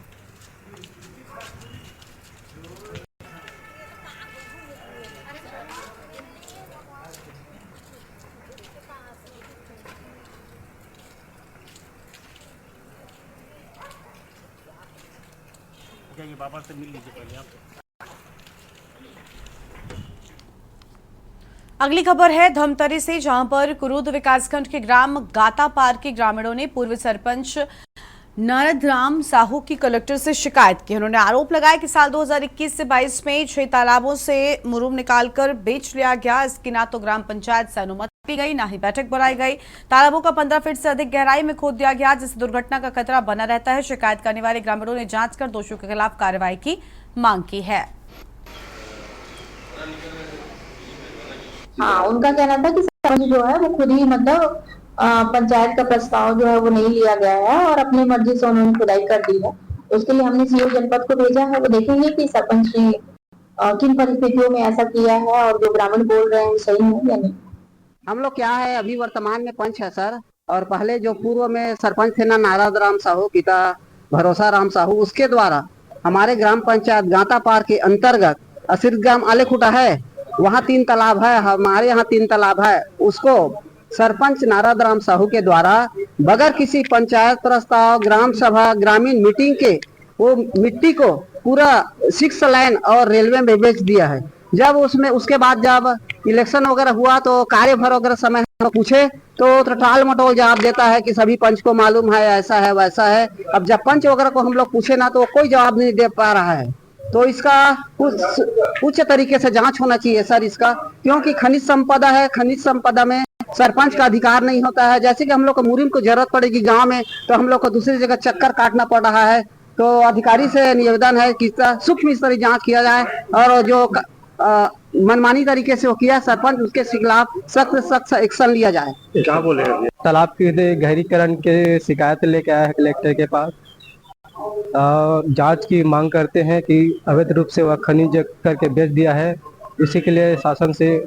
जाइए, बाबा से मिल लीजिए पहले आप। अगली खबर है धमतरी से, जहां पर कुरूद विकासखंड के ग्राम गातापार के ग्रामीणों ने पूर्व सरपंच नारदराम साहू की कलेक्टर से शिकायत की। उन्होंने आरोप लगाया कि साल 2021 से 22 में 6 तालाबों से मुरूम निकालकर बेच लिया गया। इसकी ना तो ग्राम पंचायत से अनुमति दी गई, ना ही बैठक बुलाई गई। तालाबों का 15 फीट से अधिक गहराई में खोद दिया गया, जिससे दुर्घटना का खतरा बना रहता है। शिकायत करने वाले ग्रामीणों ने जांच कर दोषियों के खिलाफ कार्रवाई की मांग की है। हाँ, उनका कहना था कि सरपंच जो है वो खुद ही मतलब पंचायत का प्रस्ताव जो है वो नहीं लिया गया है और अपनी मर्जी से उन्होंने खुदाई कर दी है। उसके लिए हमने सीओ जनपद को भेजा है, वो देखेंगे कि सरपंच ने किन परिस्थितियों में ऐसा किया है और जो ग्रामीण बोल रहे हैं वो सही है या नहीं। हम लोग क्या है, अभी वर्तमान में पंच है सर, और पहले जो पूर्व में सरपंच थे ना नारदराम साहू, पिता भरोसा राम साहू, उसके द्वारा हमारे ग्राम पंचायत गातापार के अंतर्गत असिर ग्राम आलेखुटा है, वहाँ 3 तालाब है, हमारे यहाँ 3 तालाब है। उसको सरपंच नारदराम साहू के द्वारा बगैर किसी पंचायत प्रस्ताव, ग्राम सभा, ग्रामीण मीटिंग के वो मिट्टी को पूरा 6 लाइन और रेलवे में बेच दिया है। जब उसमें उसके बाद जब इलेक्शन वगैरह हुआ तो कार्यभार वगैरह समय पूछे तो टाल मटोल जवाब देता है कि सभी पंच को मालूम है, ऐसा है वैसा है। अब जब पंच वगैरह को हम लोग पूछे ना तो कोई जवाब नहीं दे पा रहा है। तो इसका उच्च तरीके से जांच होना चाहिए सर इसका, क्योंकि खनिज संपदा है, खनिज संपदा में सरपंच का अधिकार नहीं होता है। जैसे कि हम लोग को मुरीम को जरूरत पड़ेगी गांव में तो हम लोग को दूसरी जगह चक्कर काटना पड़ रहा है। तो अधिकारी से निवेदन है कि सूक्ष्म स्तरीय जांच किया जाए और जो मनमानी तरीके से वो किया सरपंच, उसके खिलाफ सख्त एक्शन लिया जाए। क्या बोले? तालाब के गहरीकरण के शिकायत लेके आया है कलेक्टर के पास, जांच की मांग करते हैं कि अवैध रूप से वह खनिज करके बेच दिया है। इसी के लिए शासन से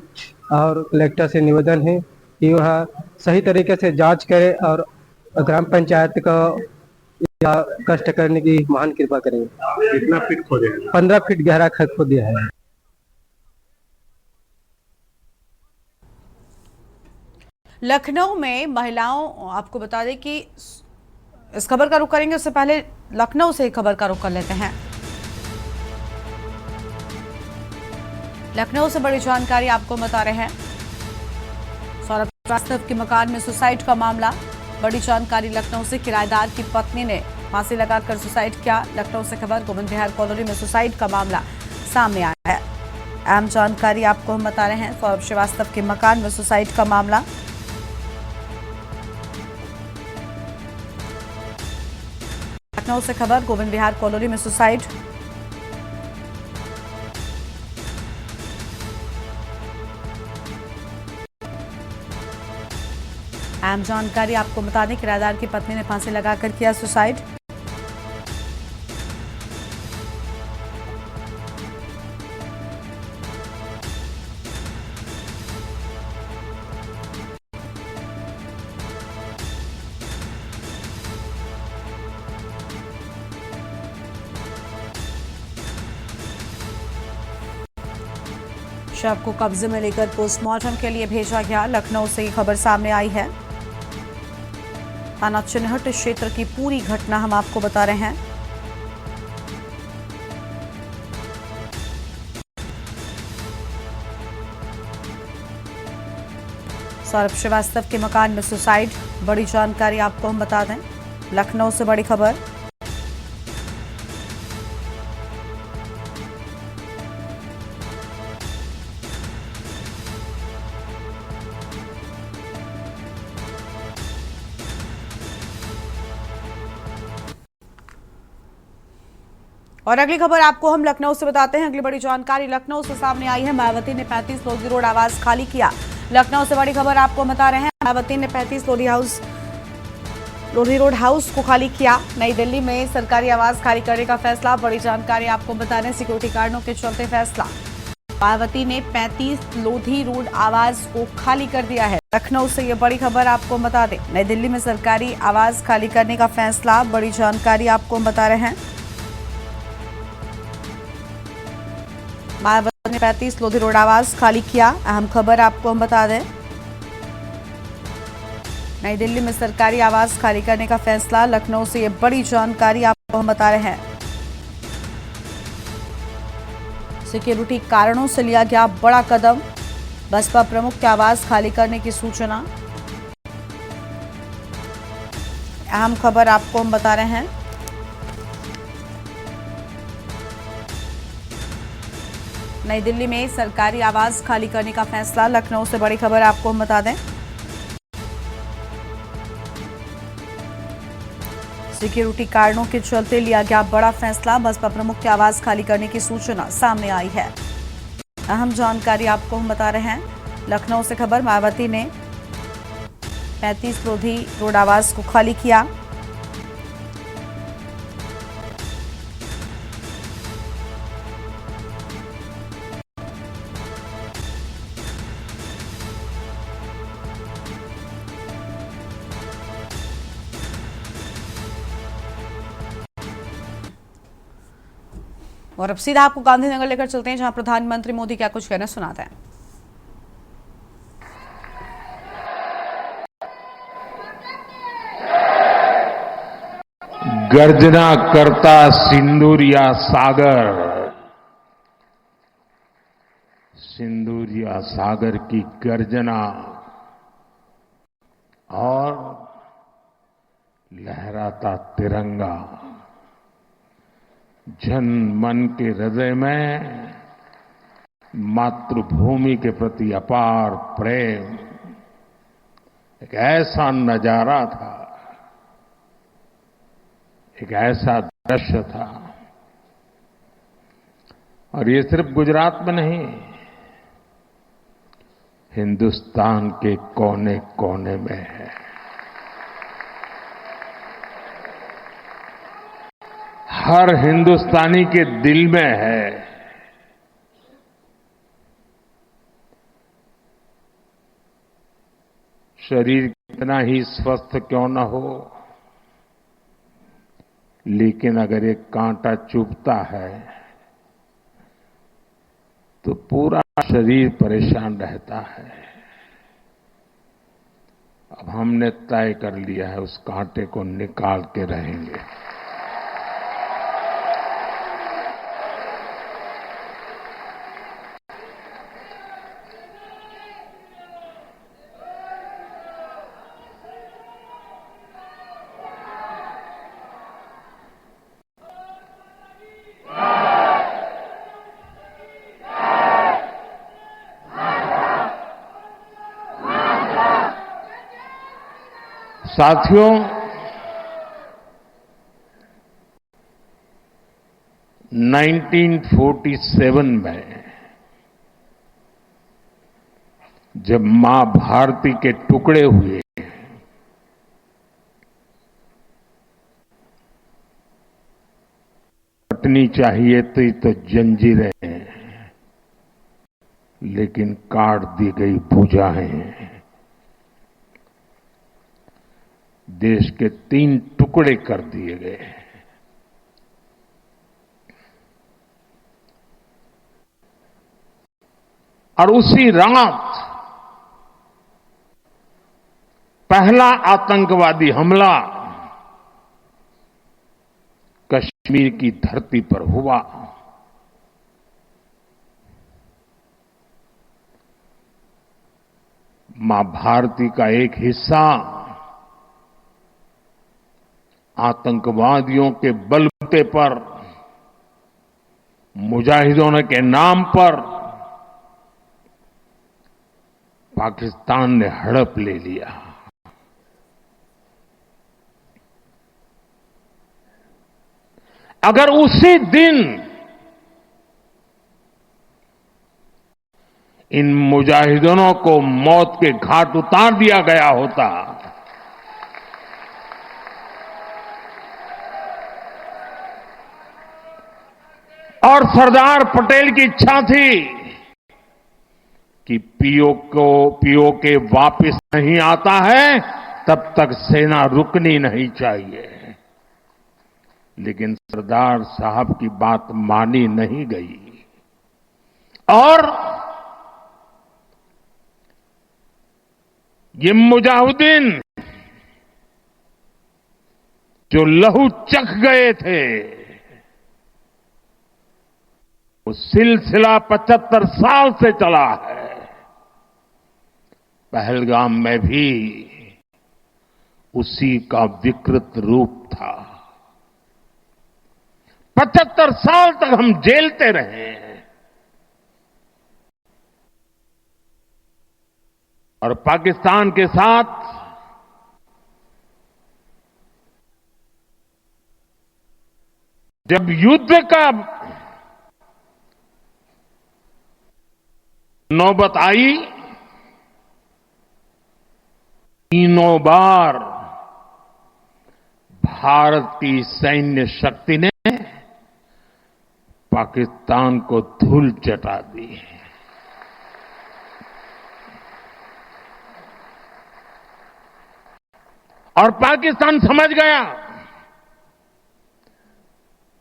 और कलेक्टर से निवेदन है कि वह सही तरीके से जांच करे और ग्राम पंचायत का कष्ट करने की महान कृपा करें। कितना फीट खोदे? 15 फीट गहरा खोद दिया है। लखनऊ में महिलाओं, आपको बता दें कि इस खबर का रुख करेंगे, उससे पहले लखनऊ से खबर का रुख कर लेते हैं। लखनऊ से बड़ी जानकारी आपको बता रहे हैं। सौरभ श्रीवास्तव के मकान में सुसाइड का मामला। बड़ी जानकारी लखनऊ से, किराएदार की पत्नी ने फांसी लगाकर सुसाइड किया। लखनऊ से खबर, गोविंद विहार कॉलोनी में सुसाइड का मामला सामने आया है। अहम जानकारी आपको हम बता रहे हैं। सौरभ श्रीवास्तव के मकान में सुसाइड का मामला। लखनऊ से खबर, गोविंद विहार कॉलोनी में सुसाइड। अहम जानकारी आपको बता दें, किराएदार की पत्नी ने फांसी लगाकर किया सुसाइड। शव को कब्जे में लेकर पोस्टमार्टम के लिए भेजा गया। लखनऊ से ये खबर सामने आई है। थाना चिन्हट क्षेत्र की पूरी घटना हम आपको बता रहे हैं। सौरभ श्रीवास्तव के मकान में सुसाइड, बड़ी जानकारी आपको हम बता दें। लखनऊ से बड़ी खबर। और अगली खबर आपको हम लखनऊ से बताते हैं। अगली बड़ी जानकारी लखनऊ से सामने आई है। मायावती ने 35 लोधी रोड आवास खाली किया। लखनऊ से बड़ी खबर आपको बता रहे हैं। मायावती ने 35 लोधी रोड हाउस को खाली किया। नई दिल्ली में सरकारी आवास खाली करने का फैसला, बड़ी जानकारी आपको बता रहे हैं। सिक्योरिटी कारणों के चलते फैसला। मायावती ने 35 लोधी रोड आवास को खाली कर दिया है। लखनऊ से ये बड़ी खबर आपको बता दें। नई दिल्ली में सरकारी आवास खाली करने का फैसला, बड़ी जानकारी आपको बता रहे हैं। मायावती ने 35 लोधी रोड आवास खाली किया। अहम खबर आपको हम बता दें। नई दिल्ली में सरकारी आवास खाली करने का फैसला। लखनऊ से ये बड़ी जानकारी आपको हम बता रहे हैं। सिक्योरिटी कारणों से लिया गया बड़ा कदम। बसपा प्रमुख के आवास खाली करने की सूचना। अहम खबर आपको हम बता रहे हैं। नई दिल्ली में सरकारी आवास खाली करने का फैसला। लखनऊ से बड़ी खबर आपको हम बता दें। सिक्योरिटी कारणों के चलते लिया गया बड़ा फैसला। बसपा प्रमुख के आवास खाली करने की सूचना सामने आई है। अहम जानकारी आपको हम बता रहे हैं। लखनऊ से खबर। मायावती ने 35 लोधी रोड आवास को खाली किया। और अब सीधा आपको गांधीनगर लेकर चलते हैं, जहां प्रधानमंत्री मोदी क्या कुछ कहना सुनाते हैं। गर्जना करता सिंदूरिया सागर, सिंदूरिया सागर की गर्जना और लहराता तिरंगा जन मन के हृदय में मातृभूमि के प्रति अपार प्रेम, एक ऐसा नजारा था, एक ऐसा दृश्य था। और ये सिर्फ गुजरात में नहीं, हिंदुस्तान के कोने कोने में है। हर हिंदुस्तानी के दिल में है। शरीर कितना ही स्वस्थ क्यों न हो, लेकिन अगर एक कांटा चुभता है तो पूरा शरीर परेशान रहता है। अब हमने तय कर लिया है, उस कांटे को निकाल के रहेंगे। साथियों, 1947 में जब मां भारती के टुकड़े हुए, काटनी चाहिए थी तो जंजीरें, लेकिन काट दी गई भुजाएं। देश के 3 टुकड़े कर दिए गए। और उसी रात पहला आतंकवादी हमला कश्मीर की धरती पर हुआ। मां भारती का एक हिस्सा आतंकवादियों के बलबूते पर, मुजाहिदों के नाम पर पाकिस्तान ने हड़प ले लिया। अगर उसी दिन इन मुजाहिदों को मौत के घाट उतार दिया गया होता, और सरदार पटेल की इच्छा थी कि पीओके वापस नहीं आता है तब तक सेना रुकनी नहीं चाहिए, लेकिन सरदार साहब की बात मानी नहीं गई और ये मुजाहिदीन जो लहू चख गए थे, वो सिलसिला 75 साल से चला है। पहलगाम में भी उसी का विकृत रूप था। 75 साल तक हम जेलते रहे और पाकिस्तान के साथ जब युद्ध का नौबत आई, तीनों बार भारत की सैन्य शक्ति ने पाकिस्तान को धूल चटा दी। और पाकिस्तान समझ गया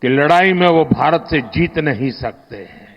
कि लड़ाई में वो भारत से जीत नहीं सकते हैं।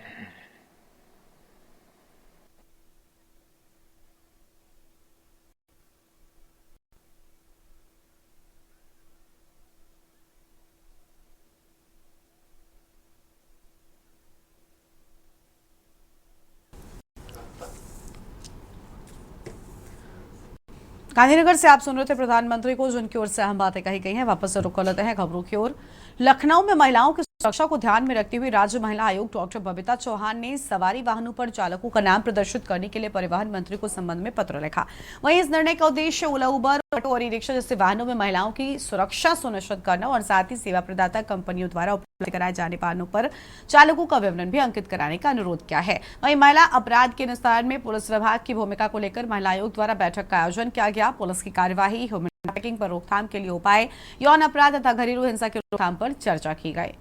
गांधीनगर से आप सुन रहे थे प्रधानमंत्री को, जिनकी ओर से अहम बातें कही गई हैं। वापस से रुक कर लेते हैं खबरों की ओर। लखनऊ में महिलाओं की सुरक्षा को ध्यान में रखते हुए राज्य महिला आयोग डॉक्टर बबीता चौहान ने सवारी वाहनों पर चालकों का नाम प्रदर्शित करने के लिए परिवहन मंत्री को संबंध में पत्र लिखा। वहीं इस निर्णय का उद्देश्य ओला, उबर, ऑटो और ई रिक्शा जैसे वाहनों में महिलाओं की सुरक्षा सुनिश्चित करना और साथ ही सेवा प्रदाता कंपनियों द्वारा उपलब्ध कराए जाने वाहनों पर चालकों का विवरण भी अंकित कराने का अनुरोध किया है। वहीं महिला अपराध के निस्तारण में पुलिस विभाग की भूमिका को लेकर महिला आयोग द्वारा बैठक का आयोजन किया गया। पुलिस की कार्यवाही, ह्यूमन ट्रैफिकिंग पर रोकथाम के लिए उपाय, यौन अपराध तथा घरेलू हिंसा की रोकथाम पर चर्चा की गई।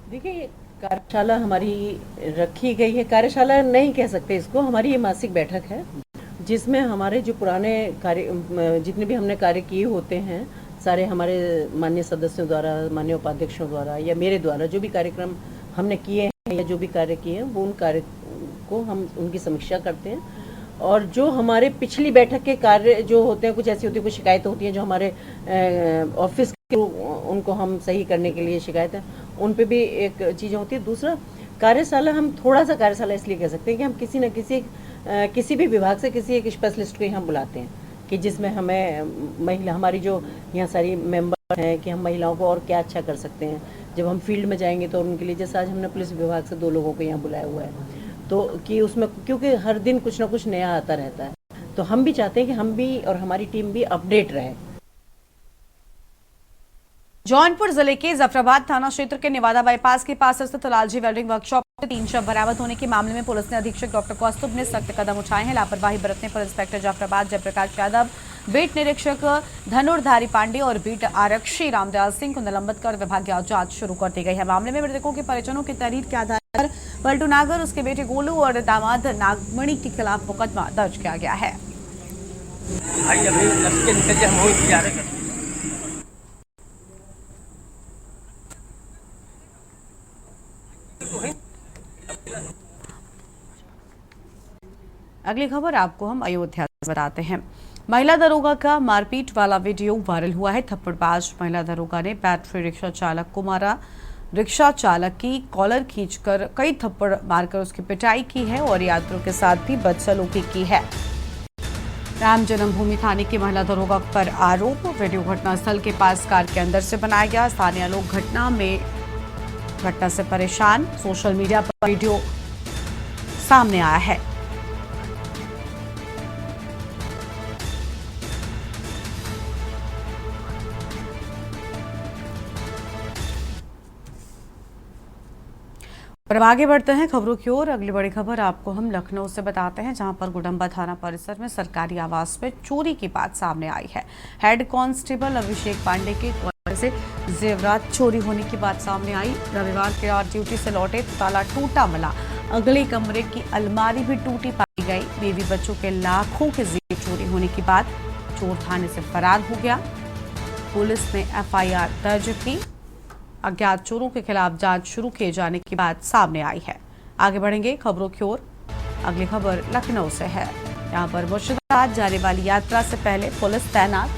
देखिए, कार्यशाला हमारी रखी गई है। कार्यशाला नहीं कह सकते इसको, हमारी ये मासिक बैठक है जिसमें हमारे जो पुराने कार्य, जितने भी हमने कार्य किए होते हैं, सारे हमारे माननीय सदस्यों द्वारा, माननीय उपाध्यक्षों द्वारा या मेरे द्वारा जो भी कार्यक्रम हमने किए हैं या जो भी कार्य किए हैं, वो उन कार्य को हम उनकी समीक्षा करते हैं। और जो हमारे पिछली बैठक के कार्य जो होते हैं, कुछ ऐसी होती है, कुछ शिकायतें होती हैं जो हमारे ऑफिस के, उनको हम सही करने के लिए शिकायतें, उन पे भी एक चीज़ होती है। दूसरा, कार्यशाला, हम थोड़ा सा कार्यशाला इसलिए कह सकते हैं कि हम किसी न किसी भी विभाग से किसी एक स्पेशलिस्ट को यहाँ बुलाते हैं कि जिसमें हमें महिला, हमारी जो यहाँ सारी मेंबर हैं, कि हम महिलाओं को और क्या अच्छा कर सकते हैं। जब हम फील्ड में जाएंगे तो उनके लिए, जैसे आज हमने पुलिस विभाग से 2 लोगों को यहाँ बुलाया हुआ है, तो कि उसमें, क्योंकि हर दिन कुछ ना कुछ नया आता रहता है, तो हम भी चाहते हैं कि हम भी और हमारी टीम भी अपडेट रहे। जौनपुर जिले के जफराबाद थाना क्षेत्र के निवादा बाईपास के पास स्थित लालजी वेल्डिंग वर्कशॉप 3 शव बरामद होने के मामले में पुलिस ने अधीक्षक डॉक्टर कौस्तुभ ने सख्त कदम उठाए हैं। लापरवाही बरतने पर इंस्पेक्टर जाफराबाद जयप्रकाश यादव, बीट निरीक्षक धनुर्धारी पांडे और बीट आरक्षी रामदयाल सिंह को निलंबित कर विभागीय जांच शुरू कर दी गई है। मामले में मृतकों के परिजनों की तहरीर के आधार पर पलटू नागर, उसके बेटे गोलू और दामाद नागमणि के खिलाफ मुकदमा दर्ज किया गया है। अगली खबर आपको हम अयोध्या से बताते हैं। महिला दरोगा का मारपीट वाला वीडियो वायरल हुआ है। थप्पड़बाज महिला दरोगा ने बैटरी रिक्शा चालक को मारा। रिक्शा चालक की कॉलर खींचकर कई थप्पड़ मारकर उसकी पिटाई की है और यात्रियों के साथ भी बदसलूकी की है। राम जन्मभूमि थाने की महिला दरोगा पर आरोप। वीडियो घटनास्थल के पास कार के अंदर से बनाया गया। स्थानीय लोग घटना से परेशान। सोशल मीडिया पर वीडियो सामने आया है। पर आगे बढ़ते हैं खबरों की ओर। अगली बड़ी खबर आपको हम लखनऊ से बताते हैं, जहां पर गुडम्बा थाना परिसर में सरकारी आवास में चोरी की बात सामने आई है। हेड कांस्टेबल अभिषेक पांडे के कॉलर से जेवरात चोरी होने की बात सामने आई। रविवार के रात ड्यूटी से लौटे तो ताला टूटा मिला। अगले कमरे की अलमारी भी टूटी पाई गई। बीवी बच्चों के लाखों के जेवर चोरी होने की बात। चोर थाने से फरार हो गया। पुलिस ने FIR दर्ज की। अज्ञात चोरों के खिलाफ जांच शुरू किए जाने की बात सामने आई है। आगे बढ़ेंगे खबरों की ओर। अगली खबर लखनऊ से है। यहां पर मुर्शिदाबाद जाने वाली यात्रा से पहले पुलिस तैनात।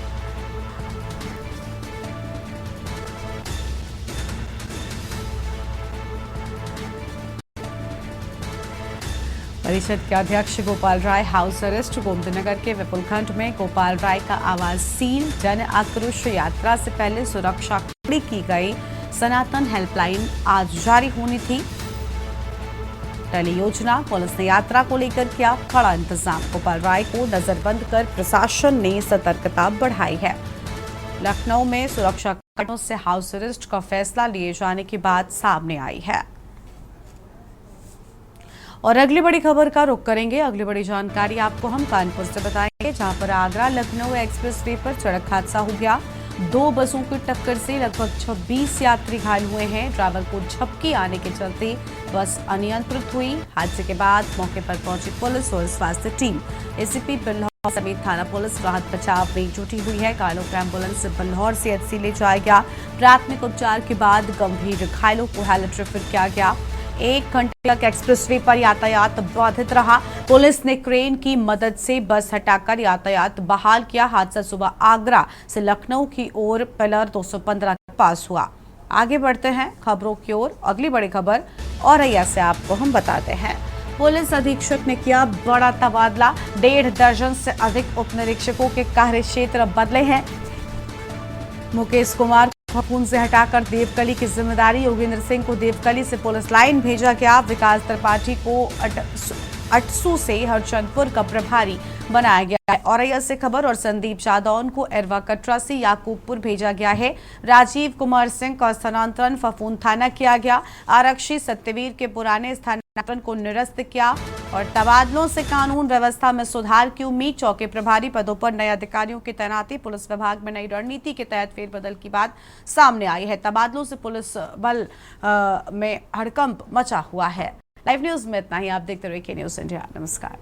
परिषद के अध्यक्ष गोपाल राय हाउस अरेस्ट। गोमतीनगर के विपुलखंड में गोपाल राय का आवास सील। जन आक्रोश यात्रा से पहले सुरक्षा कड़ी की गई। सनातन हेल्पलाइन आज जारी होनी थी। टली योजना। पुलिस ने यात्रा को लेकर किया कड़ा इंतजाम। गोपाल राय को नजरबंद कर प्रशासन ने सतर्कता बढ़ाई है। लखनऊ में सुरक्षा कारणों से हाउस अरेस्ट का फैसला लिए जाने की बात सामने आई है। और अगली बड़ी खबर का रुख करेंगे। अगली बड़ी जानकारी आपको हम कानपुर से बताएंगे, जहां पर आगरा लखनऊ एक्सप्रेसवे पर सड़क हादसा हो गया। 2 बसों की टक्कर से लगभग 26 यात्री घायल हुए हैं। ड्राइवर को झपकी आने के चलते बस अनियंत्रित हुई। हादसे के बाद मौके पर पहुंची पुलिस और स्वास्थ्य टीम। एसीपी बिल्हौर समेत थाना पुलिस राहत बचाव में जुटी हुई है। घायलों को एम्बुलेंस से बिल्हौर CHC ले जाया गया। प्राथमिक उपचार के बाद गंभीर घायलों को हालत रेफर किया गया। 1 घंटे तक एक्सप्रेसवे पर यातायात बाधित रहा। पुलिस ने क्रेन की मदद से बस हटाकर यातायात बहाल किया। हादसा सुबह आगरा से लखनऊ की ओर पिलर 215 के पास हुआ। आगे बढ़ते हैं खबरों की ओर। अगली बड़ी खबर औरैया से आपको हम बताते हैं। पुलिस अधीक्षक ने किया बड़ा तबादला। 1.5 दर्जन से अधिक उप निरीक्षकों के कार्य क्षेत्र बदले हैं। मुकेश कुमार फफूंद से हटाकर देवकली की जिम्मेदारी। योगेंद्र सिंह को देवकली से पुलिस लाइन भेजा गया। विकास त्रिपाठी को अटसू से हरचंदपुर का प्रभारी बनाया गया है। औरैया से खबर। और संदीप जादौन को एरवा कटरा से याकूबपुर भेजा गया है। राजीव कुमार सिंह का स्थानांतरण फफूंद थाना किया गया। आरक्षी सत्यवीर के पुराने स्थानांतरण को निरस्त किया। और तबादलों से कानून व्यवस्था में सुधार की उम्मीद। चौकी प्रभारी पदों पर नए अधिकारियों की तैनाती। पुलिस विभाग में नई रणनीति के तहत फेरबदल की बात सामने आई है। तबादलों से पुलिस बल में हड़कंप मचा हुआ है। लाइव न्यूज में इतना ही। आप देखते रहिए के न्यूज इंडिया। नमस्कार।